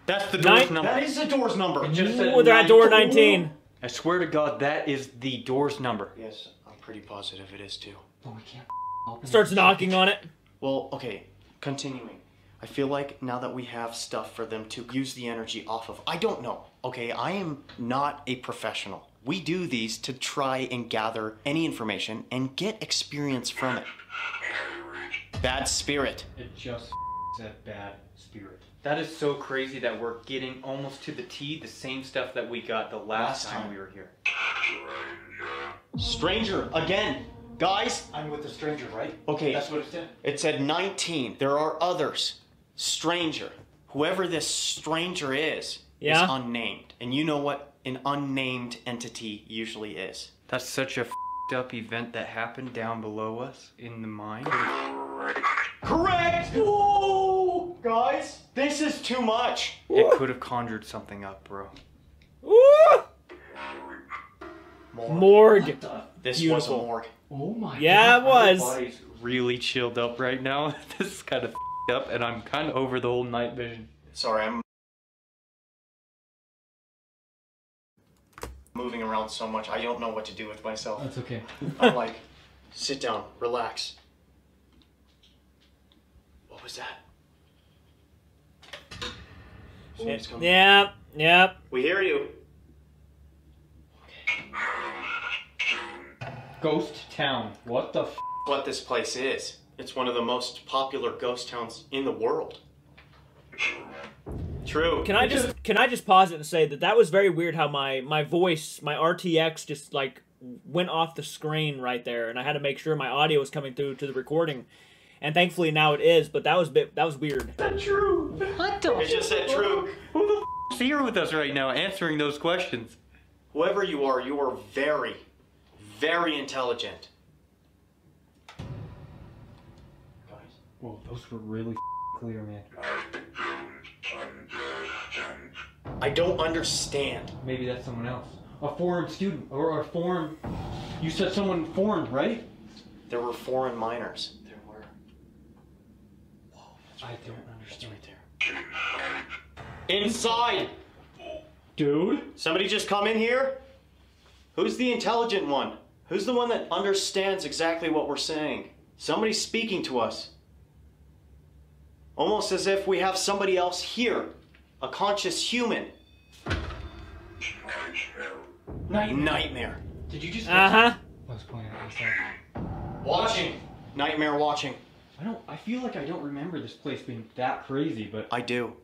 S2: That's the door's number.
S8: That is the door's number.
S2: It just said
S1: they're at door 19.
S3: I swear to God, that is the door's number.
S8: Yes, I'm pretty positive it is too.
S11: But we can't open
S1: Starts knocking on it.
S8: Well, okay, continuing. I feel like now that we have stuff for them to use the energy off of, I don't know, okay? I am not a professional. We do these to try and gather any information and get experience from it. Bad spirit.
S7: It just said bad spirit. That is so crazy that we're getting almost to the T the same stuff that we got the last time we were here.
S8: Stranger, again. Guys?
S11: I'm with the stranger, right?
S8: Okay.
S11: That's what it said.
S8: It said 19. There are others. Stranger. Whoever this stranger is unnamed. And you know what an unnamed entity usually is.
S7: That's such a f***ed up event that happened down below us in the mine.
S8: Correct! Whoa! Guys, this is too much.
S7: It could have conjured something up, bro.
S1: Ooh! Morgue.
S8: This
S1: Beautiful.
S8: was a morgue.
S11: Oh my
S1: Yeah, it was.
S7: Body's really chilled up right now. This is kind of f***ed up, and I'm kind of over the whole night vision.
S8: Sorry, I'm moving around so much, I don't know what to do with myself.
S11: That's okay.
S8: I'm like, sit down, relax. What was that? Someone's coming.
S1: Yep, yep.
S8: We hear you.
S7: Ghost Town. What the f***?
S8: What this place is. It's one of the most popular ghost towns in the world. True.
S1: Can I just pause it and say that was very weird how my voice, my RTX just like went off the screen right there, and I had to make sure my audio was coming through to the recording. And thankfully now it is, but that was weird.
S7: That's true. What the?
S8: It just said true.
S7: Who the f*** is here with us right now answering those questions?
S8: Whoever you are very, very intelligent. Guys.
S7: Whoa, those were really clear, man.
S8: I don't understand.
S7: Maybe that's someone else. A foreign student, or a foreign... You said someone foreign, right?
S8: There were foreign miners.
S7: There were. Whoa, I don't understand.
S8: Right there. Inside!
S7: Dude?
S8: Somebody just come in here? Who's the intelligent one? Who's the one that understands exactly what we're saying? Somebody's speaking to us. Almost as if we have somebody else here. A conscious human. Nightmare.
S11: Did you just...
S1: Uh-huh.
S11: I was pointing at myself.
S8: Watching. Nightmare watching.
S7: I feel like I don't remember this place being that crazy, but...
S8: I do.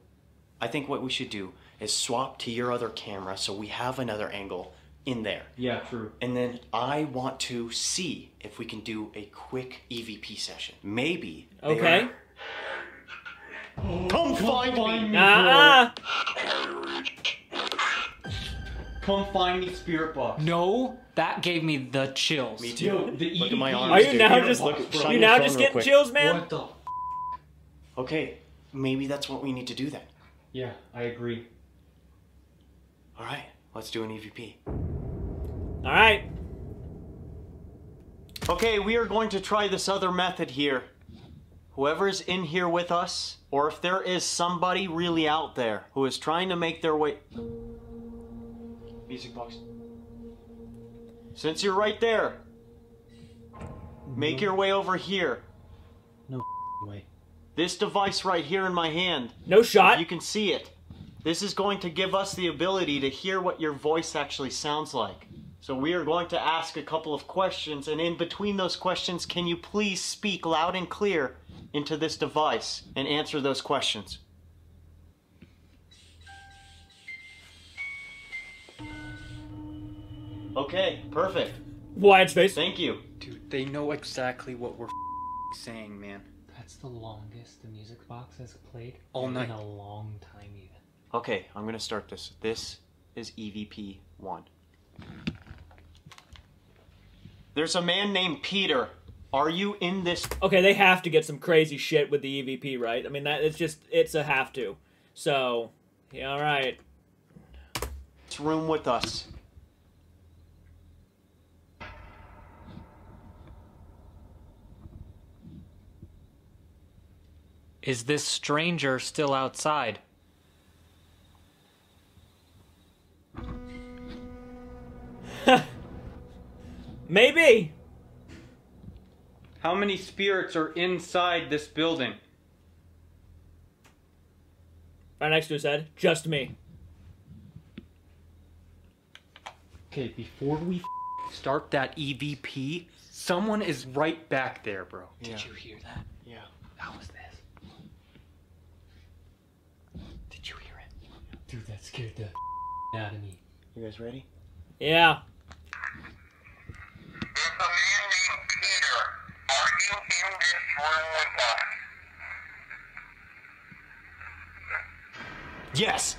S8: I think what we should do is swap to your other camera so we have another angle in there.
S7: Yeah, true.
S8: And then I want to see if we can do a quick EVP session. Maybe.
S1: Okay.
S8: Come find me!
S7: Come find me, Spirit Box.
S11: No, that gave me the chills.
S8: Me too.
S7: Yo, the
S8: Look at my
S7: EVP.
S8: arms.
S1: Are you
S8: dude.
S1: now
S8: Here,
S1: just
S8: look, shine
S1: you
S8: your
S1: now
S8: phone
S1: just
S8: real
S1: getting
S8: quick.
S1: chills, man?
S11: What the...
S8: Okay, maybe that's what we need to do then.
S7: Yeah, I agree.
S8: Alright, let's do an EVP.
S1: Alright.
S8: Okay, we are going to try this other method here. Whoever's in here with us, or if there is somebody really out there who is trying to make their way... Music box. Since you're right there, make your way over here.
S2: No way.
S8: This device right here in my hand.
S1: No shot.
S8: If you can see it. This is going to give us the ability to hear what your voice actually sounds like. So we are going to ask a couple of questions, and in between those questions, can you please speak loud and clear into this device and answer those questions? Okay, perfect.
S1: Wide space.
S8: Thank you.
S7: Dude, they know exactly what we're saying, man.
S11: That's the longest the music box has played
S7: All night.
S11: in a long time even.
S8: Okay, I'm gonna start this. This is EVP 1. There's a man named Peter. Are you in this?
S1: Okay, they have to get some crazy shit with the EVP, right? I mean, it's a have to. So, yeah, all right.
S8: This room with us.
S11: Is this stranger still outside?
S1: Maybe.
S7: How many spirits are inside this building?
S1: Right next to his head. Just me.
S11: Okay, before we start that EVP, someone is right back there, bro.
S2: Yeah.
S11: Did you hear that?
S2: Yeah.
S11: How was this? Did you hear it? Dude, that scared the out of me.
S2: You guys ready?
S1: Yeah.
S2: Yes.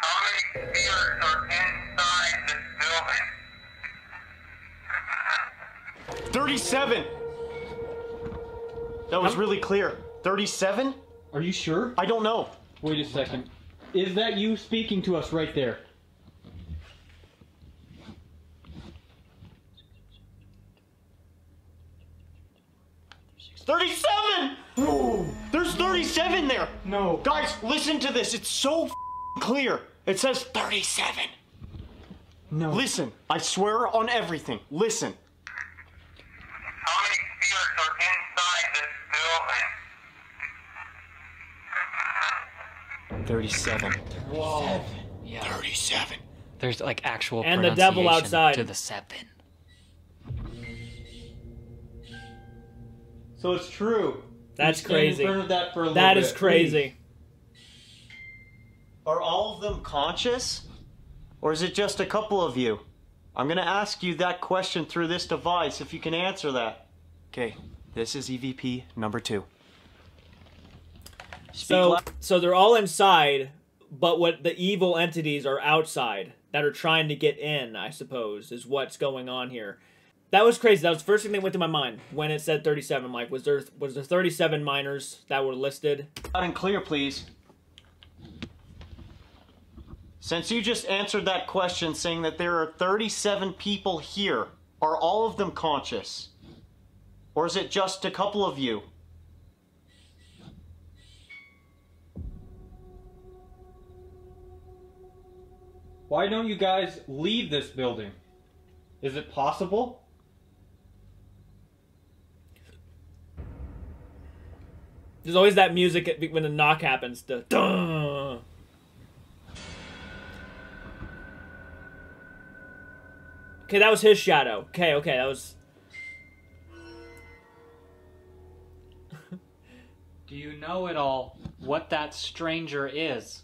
S9: How many spheres are inside this building?
S2: 37. That was really clear. 37?
S7: Are you sure?
S2: I don't know.
S7: Wait a second. Is that you speaking to us right there?
S2: No. There's 37 there.
S7: No.
S2: Guys, listen to this. It's so clear. It says 37.
S7: No.
S2: Listen. I swear on everything. Listen.
S9: How many spheres are inside this building?
S2: 37.
S11: Whoa.
S2: 37.
S11: There's like actual
S1: And the devil
S11: pronunciation
S1: outside.
S11: to the 7.
S7: So it's true.
S1: That's
S7: You stand
S1: crazy.
S7: In front of that for a little
S1: That
S7: bit,
S1: is crazy.
S2: Are all of them conscious? Or is it just a couple of you? I'm going to ask you that question through this device if you can answer that. Okay, this is EVP number 2.
S1: So they're all inside, but what the evil entities are outside that are trying to get in, I suppose, is what's going on here. That was crazy. That was the first thing that went through my mind when it said 37. Like, was there 37 minors that were listed?
S2: Loud and clear, please. Since you just answered that question saying that there are 37 people here, are all of them conscious? Or is it just a couple of you?
S7: Why don't you guys leave this building? Is it possible?
S1: There's always that music when the knock happens. The duh. Okay, that was his shadow. Okay, that was...
S11: Do you know at all what that stranger is?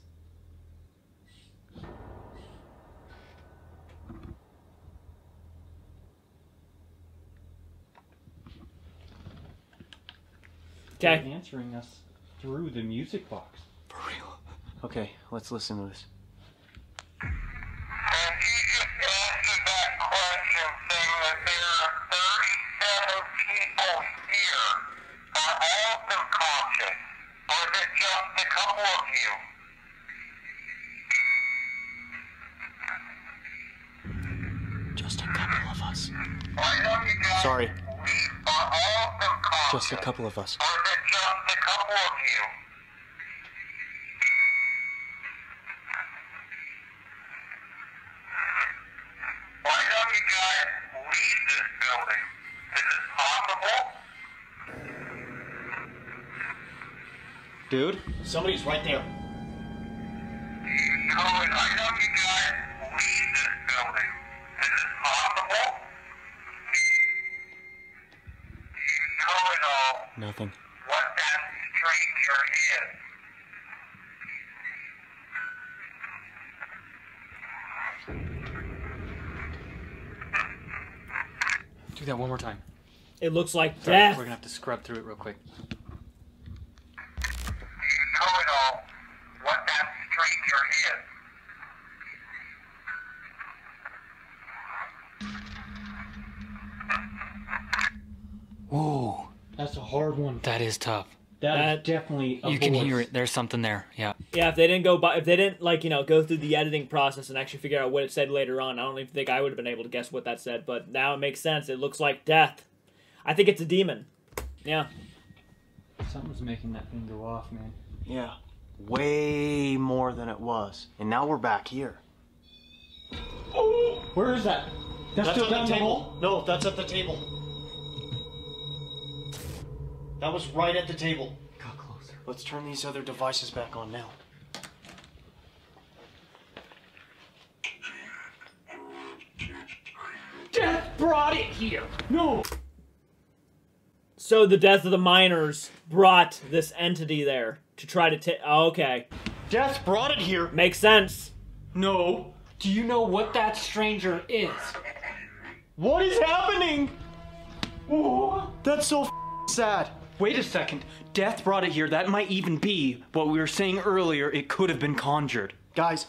S7: They're
S1: Okay.
S7: answering us through the music box.
S2: For real? Okay, let's listen to this.
S9: And he just answered that question saying that there are 37 people here. Are all of them conscious? Or is it just a couple of you?
S2: Just a couple of us.
S9: Why don't you guys
S2: Sorry,
S9: leave? Are all of them conscious?
S2: just a couple of us.
S9: Or is it just a couple of you? Why don't you guys leave this building? Is it possible?
S2: Dude, somebody's right there.
S9: Why don't you guys leave this building? Is it possible? You know it all.
S2: Nothing.
S9: What that stranger is.
S11: Do that one more time.
S1: It looks like
S11: Sorry,
S1: death.
S11: we're gonna have to scrub through it real quick.
S9: You know it all. What that stranger is.
S11: Whoa,
S7: That's a hard one.
S11: that is tough.
S7: That is definitely a
S11: You can
S7: voice.
S11: hear it. There's something there. Yeah.
S1: Yeah, if they didn't go through the editing process and actually figure out what it said later on, I don't even think I would have been able to guess what that said. But now it makes sense. It looks like death. I think it's a demon. Yeah.
S7: Something's making that thing go off, man.
S2: Yeah, way more than it was. And now we're back here.
S7: Where is that? That's
S2: at
S7: still
S2: the
S7: down the
S2: table.
S7: hall?
S2: No, that's at the table. That was right at the table.
S11: Got closer.
S2: Let's turn these other devices back on now.
S11: Death brought it here. No.
S1: So the death of the miners brought this entity there to try to take. Oh, okay.
S2: Death brought it here.
S1: Makes sense.
S11: No. Do you know what that stranger is?
S2: What is happening?
S11: Oh.
S2: That's so sad.
S13: Wait a second. Death brought it here. That might even be what we were saying earlier. It could have been conjured.
S2: Guys,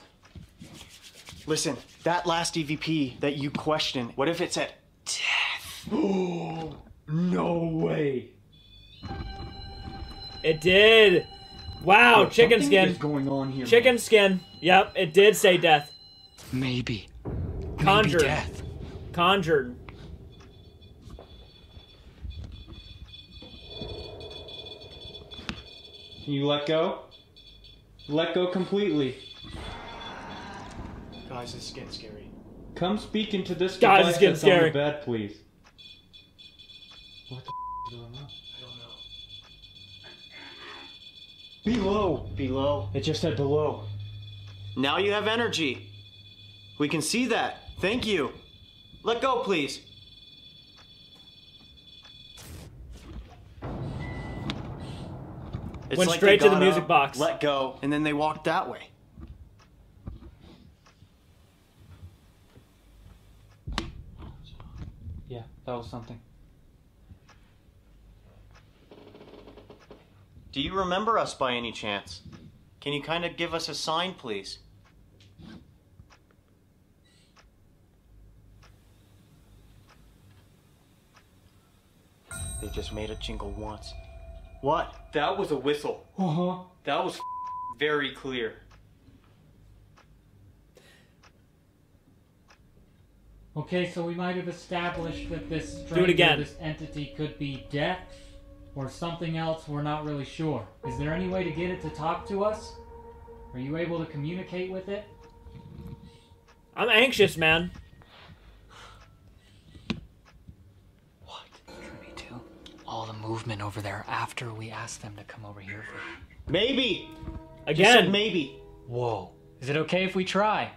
S2: listen. That last EVP that you questioned, what if it said death?
S11: Oh, no way.
S1: It did. Wow, chicken
S11: Something
S1: skin.
S11: is going on here.
S1: Chicken skin. Yep, it did say death.
S11: Maybe.
S1: Conjured.
S11: Maybe death.
S1: Conjured.
S7: Can you let go? Let go completely.
S2: Guys, this is getting scary.
S7: Come speak into this
S1: Guys,
S7: device
S1: it's getting
S7: that's on
S1: scary.
S7: the bed, please. What the is going on?
S2: I don't know. Below. Below.
S7: It just said below.
S2: Now you have energy. We can see that. Thank you. Let go, please. It's
S1: Went
S2: like
S1: straight
S2: they
S1: to the
S2: got
S1: music
S2: up,
S1: box.
S2: Let go, and then they walked that way.
S7: Yeah, that was something.
S2: Do you remember us by any chance? Can you kind of give us a sign, please? They just made it jingle once. What?
S13: That was a whistle.
S7: Uh-huh.
S13: That was very clear.
S11: Okay, so we might have established that this
S1: Do it
S11: stranger,
S1: again.
S11: this entity could be death or something else. We're not really sure. Is there any way to get it to talk to us? Are you able to communicate with it?
S1: I'm anxious, man.
S11: What? Privy to all the movement over there after we asked them to come over here for...
S2: Maybe.
S1: Again.
S2: Just said maybe.
S11: Whoa. Is it okay if we try?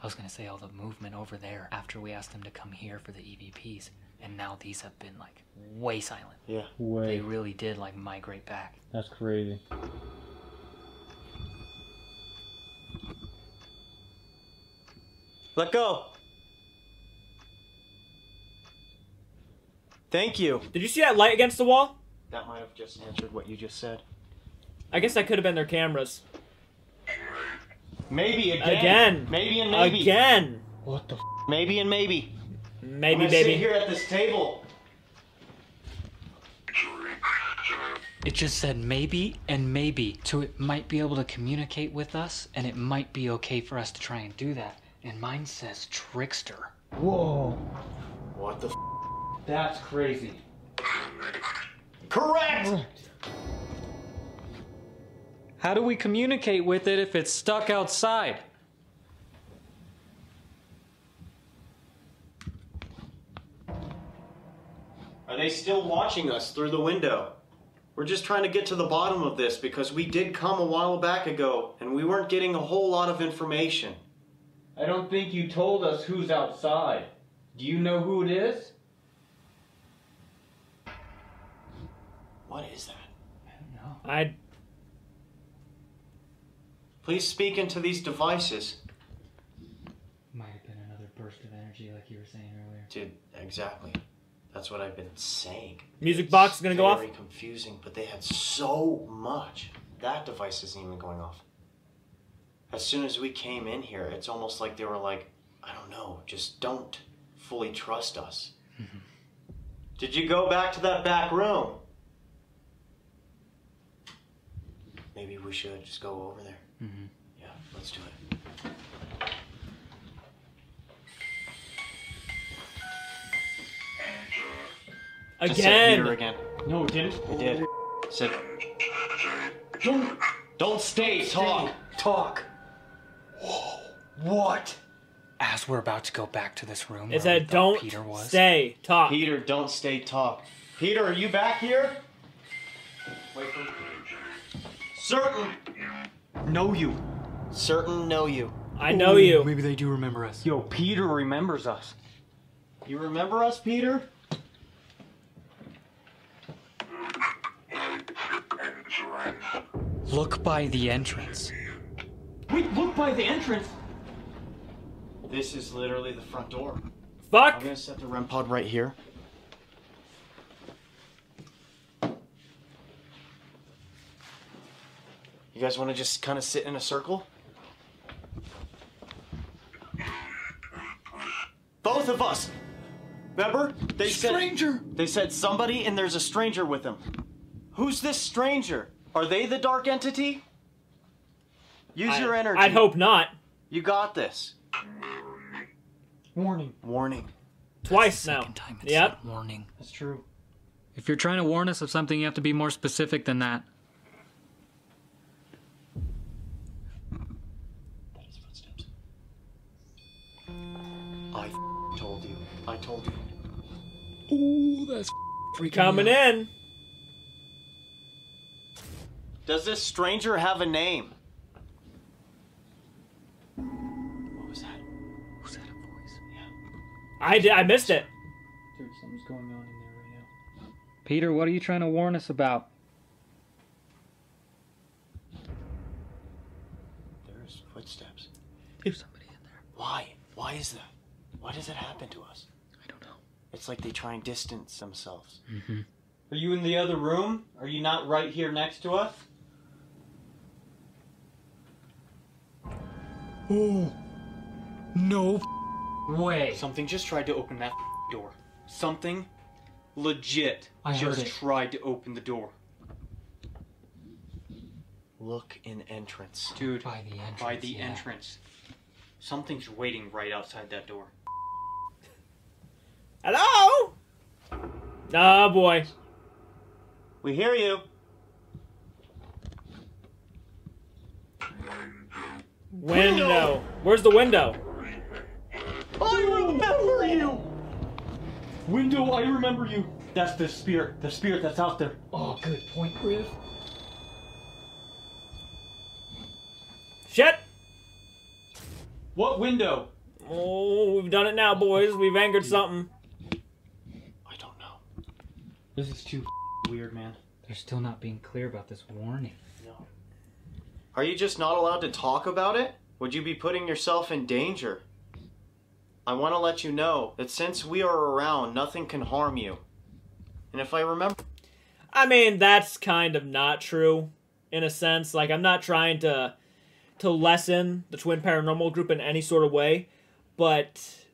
S11: I was gonna say all the movement over there after we asked them to come here for the EVPs, and now these have been like way silent.
S2: Yeah.
S11: They really did like migrate back.
S7: That's crazy.
S2: Let go. Thank you.
S1: Did you see that light against the wall?
S2: That might have just answered what you just said.
S1: I guess that could have been their cameras.
S2: Maybe again.
S1: Again.
S2: Maybe and maybe.
S1: Again.
S7: What the
S2: Maybe and maybe.
S1: Maybe,
S2: I'm gonna
S1: baby.
S2: sit here at this table.
S11: It just said maybe and maybe, so it might be able to communicate with us, and it might be okay for us to try and do that. And mine says trickster.
S7: Whoa.
S2: What the
S7: That's crazy.
S2: Correct!
S11: How do we communicate with it if it's stuck outside?
S2: Are they still watching us through the window? We're just trying to get to the bottom of this because we did come a while back ago and we weren't getting a whole lot of information.
S7: I don't think you told us who's outside. Do you know who it is?
S2: What is that?
S11: I don't know.
S2: Please speak into these devices.
S11: Might have been another burst of energy like you were saying earlier.
S2: Dude, exactly. That's what I've been saying.
S1: Music box is gonna go off?
S2: Very confusing, but they had so much. That device isn't even going off. As soon as we came in here, it's almost like they were like, I don't know, just don't fully trust us. Did you go back to that back room? Maybe we should just go over there. Yeah, let's do it. Just said Peter again.
S7: No, it didn't.
S2: It did. It said,
S7: Don't
S2: don't stay, talk. Talk.
S7: What?
S11: as we're about to go back to this room.
S1: It
S11: where
S1: said,
S11: we thought
S1: "Don't
S11: Peter was.
S1: stay, talk."
S2: Peter, don't stay, talk. Peter, are you back here? Wait for Certain.
S13: Know you.
S2: Certain know you.
S1: I know you.
S11: Maybe they do remember us.
S13: Yo, Peter remembers us.
S2: You remember us, Peter?
S11: Look by the entrance.
S13: Wait, look by the entrance.
S2: This is literally the front door.
S1: Fuck!
S2: I'm gonna set the REM pod right here. You guys want to just kind of sit in a circle? Both of us! Remember? They said somebody and there's a stranger with them. Who's this stranger? Are they the dark entity? Use your energy.
S1: I'd hope not.
S2: You got this.
S13: Warning.
S2: Warning.
S1: Twice now. Yep.
S11: Warning.
S13: That's true.
S11: If you're trying to warn us of something, you have to be more specific than that.
S2: That is footsteps. I told you. I told you.
S11: Ooh, that's freaking
S1: Coming
S11: me out.
S1: in.
S2: Does this stranger have a name? What was that?
S11: Was that a voice?
S2: Yeah.
S1: I missed it.
S7: Dude, something's going on in there right now.
S10: Peter, what are you trying to warn us about?
S2: There's footsteps.
S11: There's somebody in there.
S2: Why? Why is that? Why does it happen to us?
S11: I don't know.
S2: It's like they try and distance themselves.
S11: Mm-hmm.
S13: Are you in the other room? Are you not right here next to us?
S11: Oh, no way.
S13: Something just tried to open that door. Something legit
S11: I heard
S13: just
S11: it.
S13: tried to open the door.
S2: Look in entrance.
S13: Dude,
S11: By the entrance.
S13: by the
S11: yeah.
S13: entrance. Something's waiting right outside that door.
S1: Hello? Oh boy.
S2: We hear you.
S1: Window. Where's the window?
S13: I remember you! Window, I remember you. That's the spirit that's out there.
S11: Oh, good point, Griff.
S1: Shit!
S13: What window?
S1: Oh, we've done it now, boys. We've angered something.
S2: I don't know.
S13: This is too weird, man.
S11: They're still not being clear about this warning.
S2: No. Are you just not allowed to talk about it? Would you be putting yourself in danger? I want to let you know that since we are around, nothing can harm you. And if I remember...
S1: I mean, that's kind of not true, in a sense. Like, I'm not trying to lessen the Twin Paranormal Group in any sort of way, but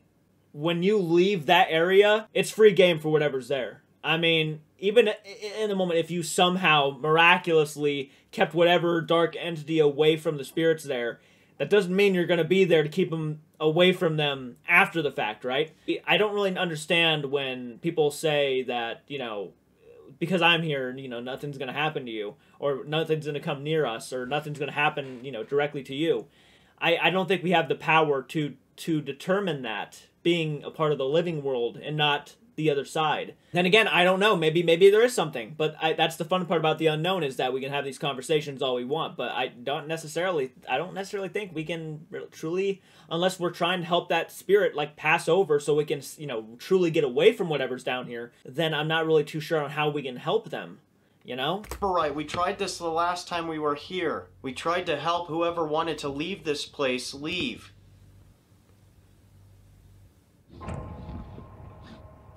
S1: when you leave that area, it's free game for whatever's there. I mean, even in the moment, if you somehow miraculously kept whatever dark entity away from the spirits there, that doesn't mean you're going to be there to keep them away from them after the fact, right? I don't really understand when people say that, you know, because I'm here, you know, nothing's going to happen to you, or nothing's going to come near us, or nothing's going to happen, you know, directly to you. I don't think we have the power to determine that, being a part of the living world and not the other side. Then again, I don't know. Maybe there is something, but that's the fun part about the unknown, is that we can have these conversations all we want. But I don't necessarily think we can truly, unless we're trying to help that spirit like pass over, so we can, you know, truly get away from whatever's down here. Then I'm not really too sure on how we can help them. You know?
S2: Right, we tried this the last time we were here. We tried to help whoever wanted to leave this place leave.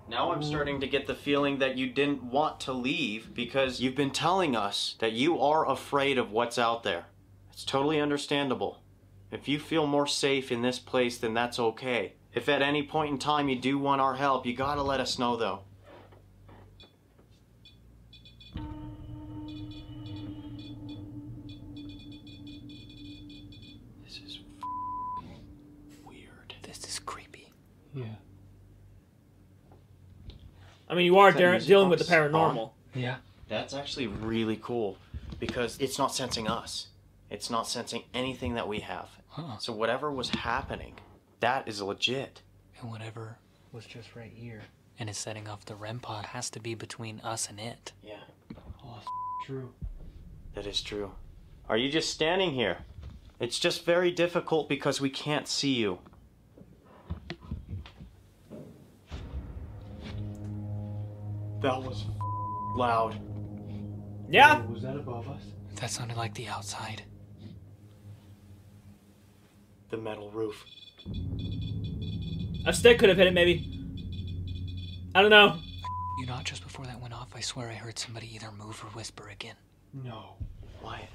S2: Now I'm starting to get the feeling that you didn't want to leave because you've been telling us that you are afraid of what's out there. It's totally understandable. If you feel more safe in this place, then that's okay. If at any point in time you do want our help, you gotta let us know though. This is weird.
S11: This is creepy.
S13: Yeah.
S1: I mean, you are
S2: Is that music
S1: dealing with the
S2: box
S1: paranormal.
S2: on?
S11: Yeah.
S2: That's actually really cool because it's not sensing us. It's not sensing anything that we have.
S11: Huh.
S2: So whatever was happening, That is legit.
S11: And whatever was just right here and is setting off the REM pod has to be between us and it.
S2: Yeah.
S7: Oh, true.
S2: That is true. Are you just standing here? It's just very difficult because we can't see you. That was loud.
S1: Yeah.
S7: Was that above us?
S11: That sounded like the outside.
S2: The metal roof.
S1: A stick could have hit it, maybe. I don't know.
S11: You not just before that went off, I swear I heard somebody either move or whisper again.
S7: No.
S2: Wyatt,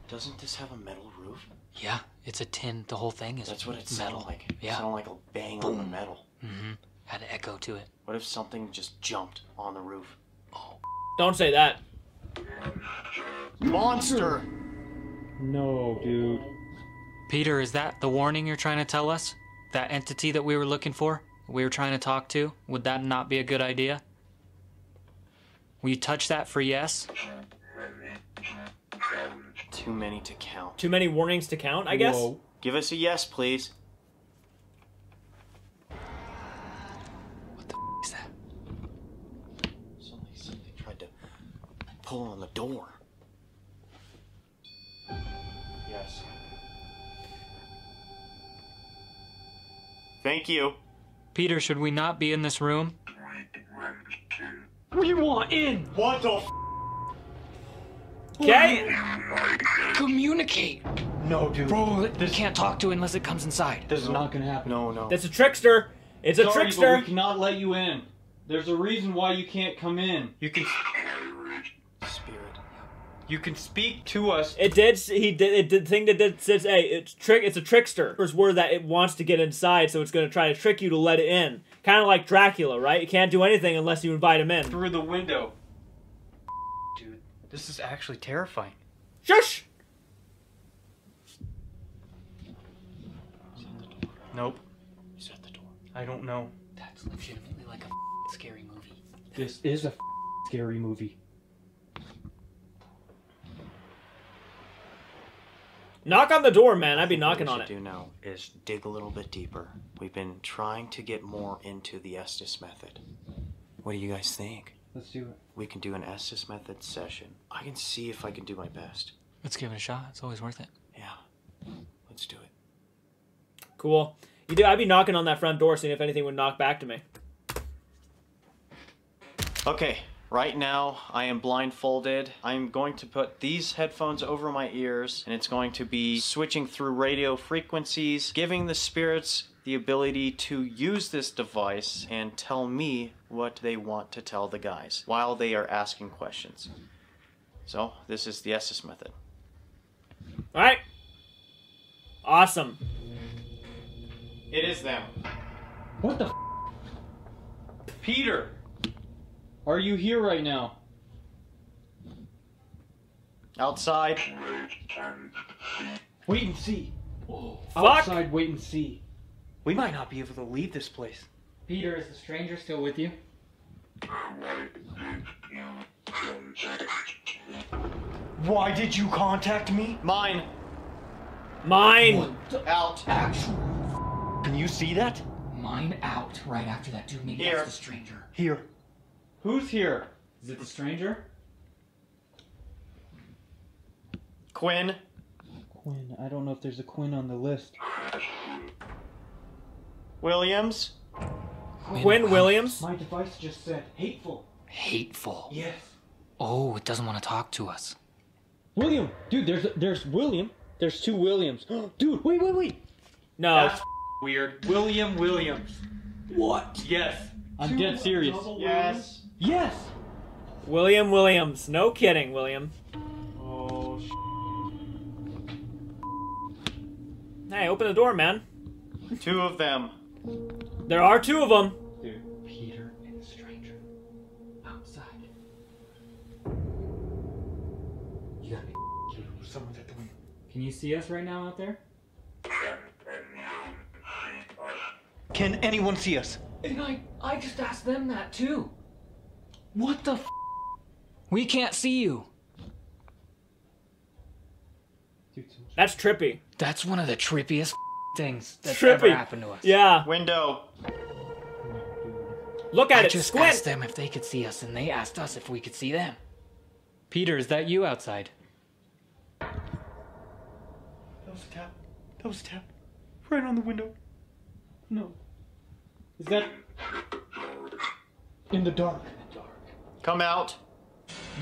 S2: doesn't this have a metal roof?
S11: Yeah, it's a tin. The whole thing is
S2: That's what it
S11: metal.
S2: sounded like.
S11: Yeah.
S2: It sounded like a bang on the metal.
S11: Mm-hmm. Had an echo to it.
S2: What if something just jumped on the roof?
S1: Don't say that.
S2: Monster!
S7: No, dude.
S11: Peter, is that the warning you're trying to tell us? That entity that we were looking for? We were trying to talk to? Would that not be a good idea? Will you touch that for yes?
S2: Too many to count.
S1: Too many warnings to count, I guess?
S7: Whoa.
S2: Give us a yes, please.
S11: What the is that?
S2: Somebody tried to pull on the door. Yes. Thank you.
S11: Peter, should we not be in this room?
S13: We want in.
S2: What the
S1: Okay.
S11: Communicate!
S7: No, dude.
S11: Bro, we can't talk to it unless it comes inside.
S7: This is not gonna happen.
S2: No.
S1: That's a trickster. It's a
S7: Sorry,
S1: trickster.
S7: but we cannot let you in. There's a reason why you can't come in.
S2: You can... Spirit.
S7: You can speak to us.
S1: It did. He did. It did. Thing that did says, "Hey, it's a trickster." First word that it wants to get inside, so it's going to try to trick you to let it in. Kind of like Dracula, right? You can't do anything unless you invite him in.
S7: Through the window. Dude, this is actually terrifying.
S1: Shush.
S7: Nope.
S2: He's at the door.
S7: I don't know.
S11: That's legitimately like a scary movie.
S7: This is a scary movie.
S1: Knock on the door, man. I'd be knocking on
S2: What we
S1: it.
S2: should do now is dig a little bit deeper. We've been trying to get more into the Estes method. What do you guys think?
S7: Let's do it.
S2: We can do an Estes method session. I can see if I can do my best.
S11: Let's give it a shot. It's always worth it.
S2: Yeah. Let's do it.
S1: Cool. You do. I'd be knocking on that front door, seeing if anything would knock back to me.
S2: Okay. Right now, I am blindfolded. I'm going to put these headphones over my ears, and it's going to be switching through radio frequencies, giving the spirits the ability to use this device and tell me what they want to tell the guys while they are asking questions. So, this is the Estes method.
S1: Alright. Awesome.
S2: It is them.
S7: What the f? Peter! Are you here right now?
S2: Outside.
S7: Wait and see.
S1: Fuck.
S7: Outside, wait and see.
S2: We might not be able to leave this place.
S11: Peter, is the stranger still with you?
S2: Why did you contact me? Mine.
S1: Mine.
S2: Out. Can you see that?
S11: Mine out right after that dude. Maybe
S2: Here.
S11: that's the stranger.
S2: Here.
S7: Who's here?
S11: Is it the stranger?
S2: Quinn.
S7: Quinn. I don't know if there's a Quinn on the list.
S2: Williams.
S1: Quinn Williams.
S7: My device just said hateful.
S11: Hateful.
S7: Yes.
S11: Oh, it doesn't want to talk to us.
S7: William! Dude, there's William. There's two Williams. Dude, wait.
S1: No.
S2: That's
S7: Weird. William Williams.
S11: What?
S7: Yes. I'm dead serious.
S2: Yes.
S7: Yes!
S1: William Williams. No kidding, William.
S7: Oh,
S1: Hey, open the door, man.
S2: Two of them.
S1: There are two of them.
S7: dude.
S11: Peter and the stranger. Outside. You gotta be
S7: Someone's at the window.
S11: Can you see us right now out there?
S7: Can anyone see us?
S11: And I just asked them that too. What the f? We can't see you.
S7: Dude,
S1: That's trippy.
S11: That's one of the trippiest things that's
S1: Trippy.
S11: ever happened to us.
S1: Yeah.
S2: Window.
S1: Look at
S11: I
S1: it.
S11: just
S1: Squint.
S11: asked them if they could see us, and they asked us if we could see them. Peter, is that you outside?
S13: That was a tap. That was a tap. Right on the window. No. Is that... In the dark.
S2: Come out.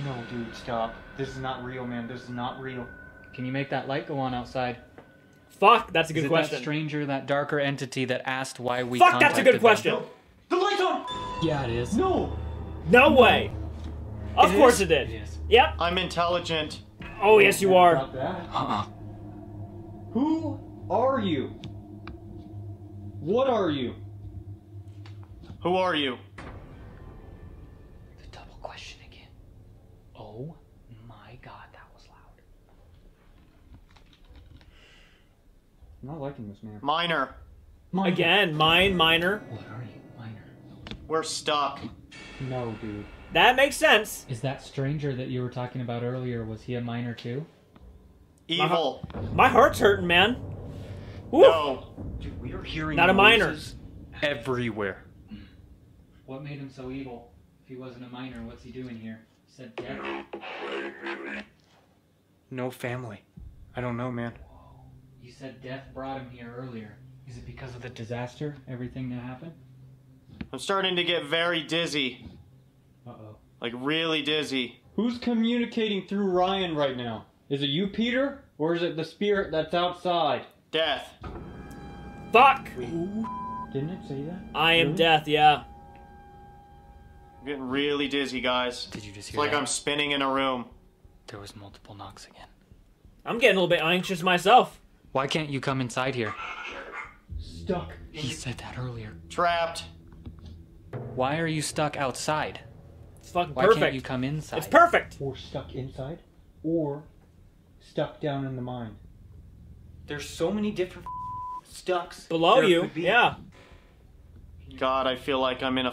S7: No, dude, stop. This is not real, man. This is not real.
S11: Can you make that light go on outside?
S1: Fuck, that's a
S11: Is
S1: good
S11: it
S1: question.
S11: that stranger, that darker entity that asked why we
S1: Fuck, that's a good
S11: contacted
S1: question.
S11: them?
S13: The light's on!
S11: Yeah, it is.
S13: No!
S1: No way. Of course
S11: is?
S1: it did.
S11: It is.
S1: Yep.
S2: I'm intelligent.
S1: Oh, yes, you are.
S7: About that.
S11: Uh-uh.
S7: Who are you? What are you?
S2: Who are you?
S11: The double question again. Oh my god, that was loud.
S7: I'm not liking this, man.
S2: Minor.
S1: Again, minor.
S11: What are you, minor?
S2: We're stuck.
S7: No, dude.
S1: That makes sense.
S11: Is that stranger that you were talking about earlier, was he a minor too?
S2: Evil.
S1: My heart's hurting, man. Woo.
S2: No.
S7: Dude, we are hearing
S1: Not a minor.
S7: noises everywhere.
S11: What made him so evil? If he wasn't a minor, what's he doing here? He said death.
S7: No family. I don't know, man.
S11: You said death brought him here earlier. Is it because of the disaster? Everything that happened?
S2: I'm starting to get very dizzy.
S11: Uh-oh.
S2: Like really dizzy.
S7: Who's communicating through Ryan right now? Is it you, Peter? Or is it the spirit that's outside?
S2: Death.
S1: Fuck.
S7: Didn't it say that?
S1: I am
S7: Really?
S1: death, yeah.
S2: I'm getting really dizzy, guys.
S11: Did you just
S2: It's
S11: hear
S2: like
S11: that?
S2: I'm spinning in a room.
S11: There was multiple knocks again.
S1: I'm getting a little bit anxious myself.
S11: Why can't you come inside here?
S7: Stuck.
S11: He said that earlier.
S2: Trapped.
S11: Why are you stuck outside?
S1: It's fucking
S11: Why
S1: perfect.
S11: can't you come inside?
S1: It's perfect.
S7: Or stuck inside. Or stuck down in the mine. There's so many different stucks.
S1: Below
S7: there
S1: you,
S7: could be.
S1: yeah.
S2: God, I feel like I'm in a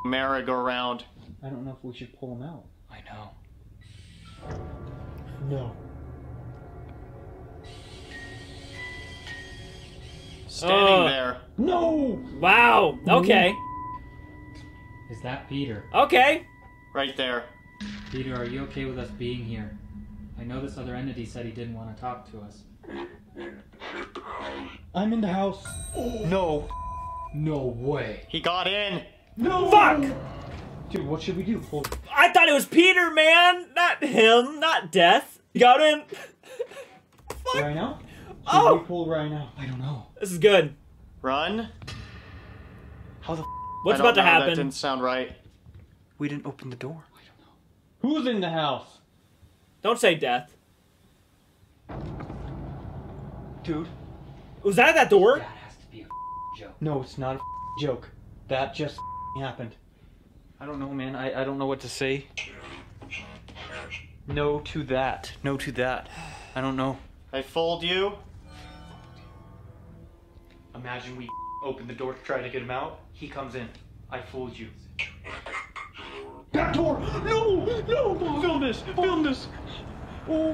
S2: merry-go-round.
S7: I don't know if we should pull them out.
S11: I know.
S7: No.
S2: Standing there.
S7: No!
S1: Wow. Okay.
S11: Is that Peter?
S1: Okay.
S2: Right there.
S11: Peter, are you okay with us being here? I know this other entity said he didn't want to talk to us.
S7: I'm in the house. No.
S11: No way.
S2: He got in.
S7: No!
S1: Fuck.
S7: Dude, what should we do? Pull...
S1: I thought it was Peter, man. Not him. Not death. You got in.
S7: Right now?
S1: Oh.
S7: We pull right now.
S11: I don't know.
S1: This is good.
S2: Run.
S7: How the
S1: What's
S2: I don't
S1: about to
S2: know, That
S1: happen?
S2: didn't sound right.
S7: We didn't open the door. I don't know. Who's in the house?
S1: Don't say death.
S7: Dude.
S1: Was that at that door?
S11: That has to be a joke.
S7: No, it's not a joke. That just happened. I don't know, man. I don't know what to say. No to that. No to that. I don't know.
S2: I fooled you.
S7: Imagine we open the door to try to get him out. He comes in. I fooled you. Back door! No! No! Film this! Film this! Oh.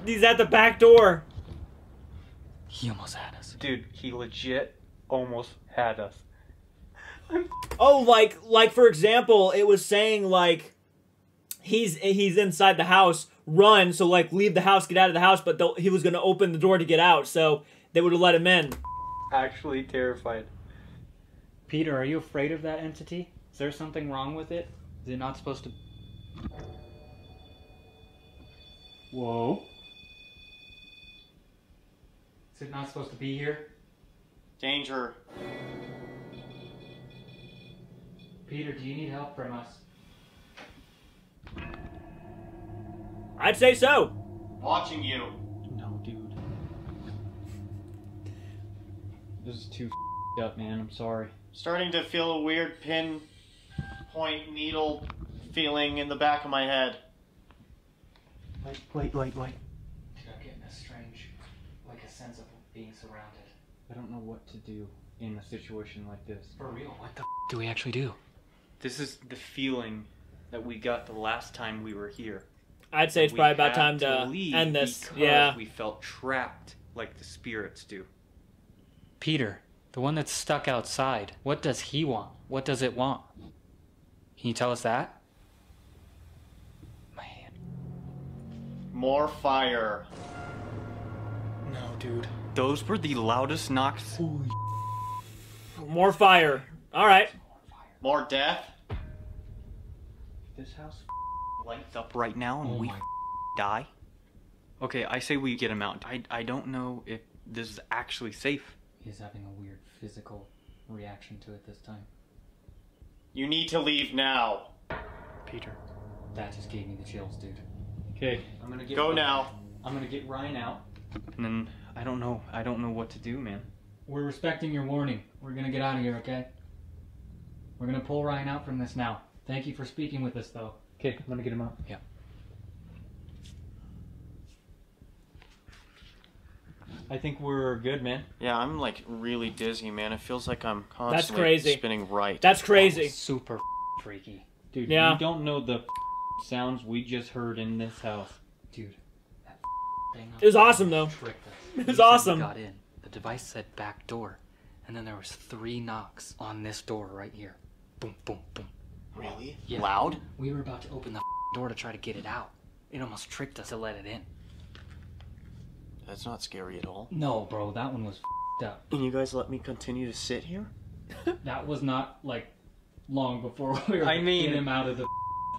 S1: He's at the back door.
S11: He almost had us.
S7: Dude, he legit almost had us.
S1: Oh, like for example, it was saying like he's inside the house, run, so like leave the house, get out of the house, but he was gonna open the door to get out, so they would have let him in.
S7: Actually terrified.
S11: Peter, are you afraid of that entity? Is there something wrong with it? Is it not supposed to...
S7: Whoa.
S11: Is it not supposed to be here?
S2: Danger.
S11: Peter, do you need help from us?
S1: I'd say so.
S2: Watching you.
S7: No, dude. This is too up, man. I'm sorry.
S2: Starting to feel a weird pinpoint needle feeling in the back of my head.
S7: Wait.
S11: Dude, I'm getting a strange, like a sense of being surrounded.
S7: I don't know what to do in a situation like this.
S11: For real, what the do we actually do?
S7: This is the feeling that we got the last time we were here.
S1: I'd say it's
S7: We
S1: probably about
S7: had
S1: time to
S7: leave
S1: end this.
S7: because
S1: Yeah.
S7: we felt trapped like the spirits do.
S11: Peter, the one that's stuck outside, what does he want? What does it want? Can you tell us that?
S2: More fire.
S13: No, dude.
S3: Those were the loudest knocks.
S1: More fire. All right.
S2: More death.
S3: This house lights up right now and we die. Okay, I say we get him out. I don't know if this is actually safe.
S11: He's having a weird physical reaction to it this time.
S2: You need to leave now.
S3: Peter.
S11: That just gave me the chills, dude.
S3: Okay, I'm gonna get
S2: Go now.
S3: I'm gonna get Ryan out. And then I don't know what to do, man.
S11: We're respecting your warning. We're gonna get out of here, okay? We're gonna pull Ryan out from this now. Thank you for speaking with us, though.
S3: Okay, I'm gonna get him out.
S11: Yeah.
S3: I think we're good, man.
S2: Yeah, I'm like really dizzy, man. It feels like I'm
S1: That's
S2: constantly
S1: crazy.
S2: spinning right.
S1: That's crazy.
S11: Super freaky.
S3: Dude,
S1: Yeah.
S3: you don't know the sounds we just heard in this house.
S11: Dude, that thing
S1: It was awesome, though.
S11: tricked us.
S1: It was
S11: We said we
S1: awesome.
S11: got in. The device said back door, and then there was 3 knocks on this door right here. Boom, boom, boom.
S2: Really?
S11: Yeah.
S2: Loud?
S11: We were about to open the door to try to get it out. It almost tricked us to let it in.
S2: That's not scary at all.
S11: No, bro, that one was up.
S2: And you guys let me continue to sit here?
S11: That was not like long before we were
S3: I mean-
S11: getting him out of the.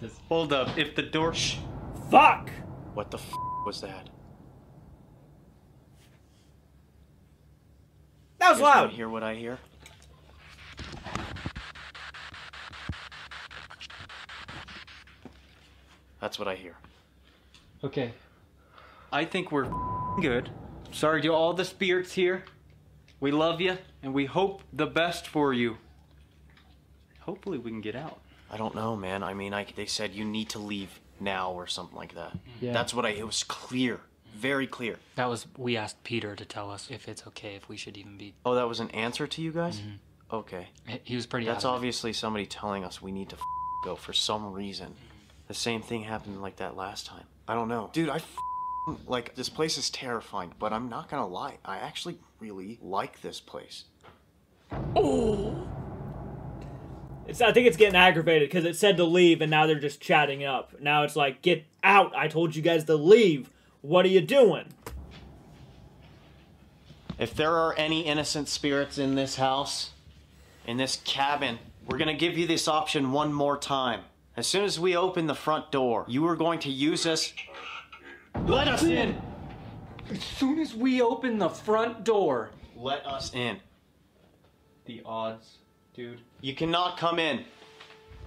S11: This.
S3: Hold up, if the door.
S2: Shh.
S1: Fuck!
S2: What the was that?
S1: That was
S2: You guys wanna
S1: loud.
S2: hear what I hear? That's what I hear.
S3: Okay. I think we're good. Sorry to all the spirits here. We love you, and we hope the best for you. Hopefully we can get out.
S2: I don't know, man. I mean, they said you need to leave now or something like that.
S3: Yeah.
S2: That's what it was clear. Very clear.
S11: That was. We asked Peter to tell us if it's okay if we should even be.
S2: Oh, that was an answer to you guys? Okay.
S11: He was pretty.
S2: That's
S11: adamant.
S2: obviously somebody telling us we need to go for some reason. The same thing happened like that last time. I don't know. Dude, like, this place is terrifying, but I'm not gonna lie. I actually really like this place.
S1: Oh. I think it's getting aggravated because it said to leave and now they're just chatting up. Now it's like, get out. I told you guys to leave. What are you doing?
S2: If there are any innocent spirits in this house, in this cabin, we're gonna give you this option one more time. As soon as we open the front door, you are going to use us. Let us in!
S11: As soon as we open the front door.
S2: Let us in.
S3: The odds, dude.
S2: You cannot come in.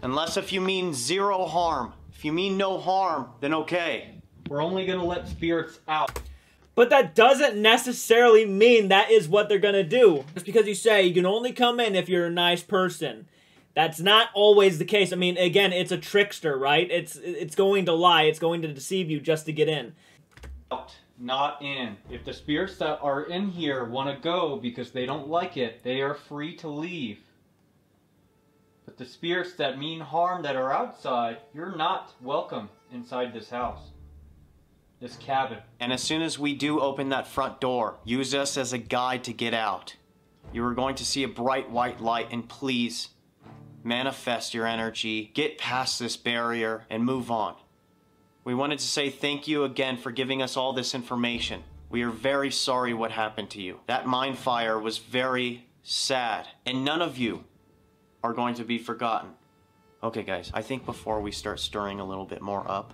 S2: Unless if you mean 0 harm. If you mean no harm, then okay.
S3: We're only gonna let spirits out.
S1: But that doesn't necessarily mean that is what they're gonna do. Just because you say you can only come in if you're a nice person. That's not always the case. I mean, again, it's a trickster, right? It's going to lie. It's going to deceive you just to get in.
S3: Out, not in. If the spirits that are in here want to go because they don't like it, they are free to leave. But the spirits that mean harm that are outside, you're not welcome inside this house. This cabin.
S2: And as soon as we do open that front door, use us as a guide to get out. You are going to see a bright white light, and please, manifest your energy, get past this barrier, and move on. We wanted to say thank you again for giving us all this information. We are very sorry what happened to you. That mine fire was very sad, and none of you are going to be forgotten. Okay guys, I think before we start stirring a little bit more up,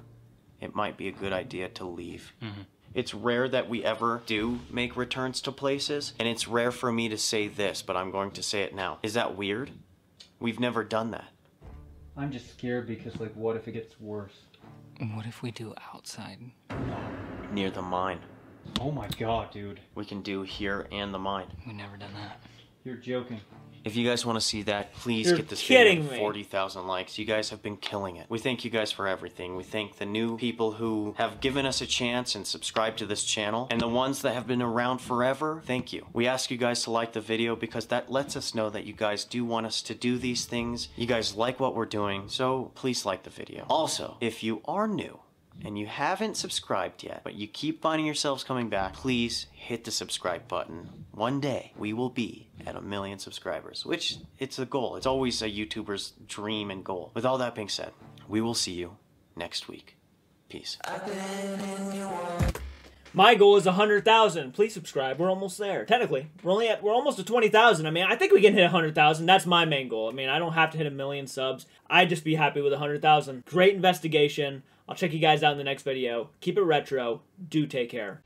S2: it might be a good idea to leave. It's rare that we ever do make returns to places, and it's rare for me to say this, but I'm going to say it now. Is that weird? We've never done that.
S3: I'm just scared because, like, what if it gets worse?
S11: What if we do outside?
S2: Near the mine.
S3: Oh my god, dude.
S2: We can do here and the mine.
S11: We never done that.
S3: You're joking.
S2: If you guys want to see that, please
S1: You're
S2: get this
S1: kidding
S2: video to
S1: me.
S2: 40,000 likes. You guys have been killing it. We thank you guys for everything. We thank the new people who have given us a chance and subscribed to this channel. And the ones that have been around forever, thank you. We ask you guys to like the video because that lets us know that you guys do want us to do these things. You guys like what we're doing, so please like the video. Also, if you are new,
S8: and you haven't subscribed yet, but you keep finding yourselves coming back, please hit the subscribe button. One day, we will be at 1 million subscribers, which it's a goal. It's always a YouTuber's dream and goal. With all that being said, we will see you next week. Peace.
S1: My goal is 100,000. Please subscribe. We're almost there. Technically, we're almost at 20,000. I mean, I think we can hit 100,000. That's my main goal. I mean, I don't have to hit 1 million subs. I'd just be happy with 100,000. Great investigation. I'll check you guys out in the next video. Keep it retro. Do take care.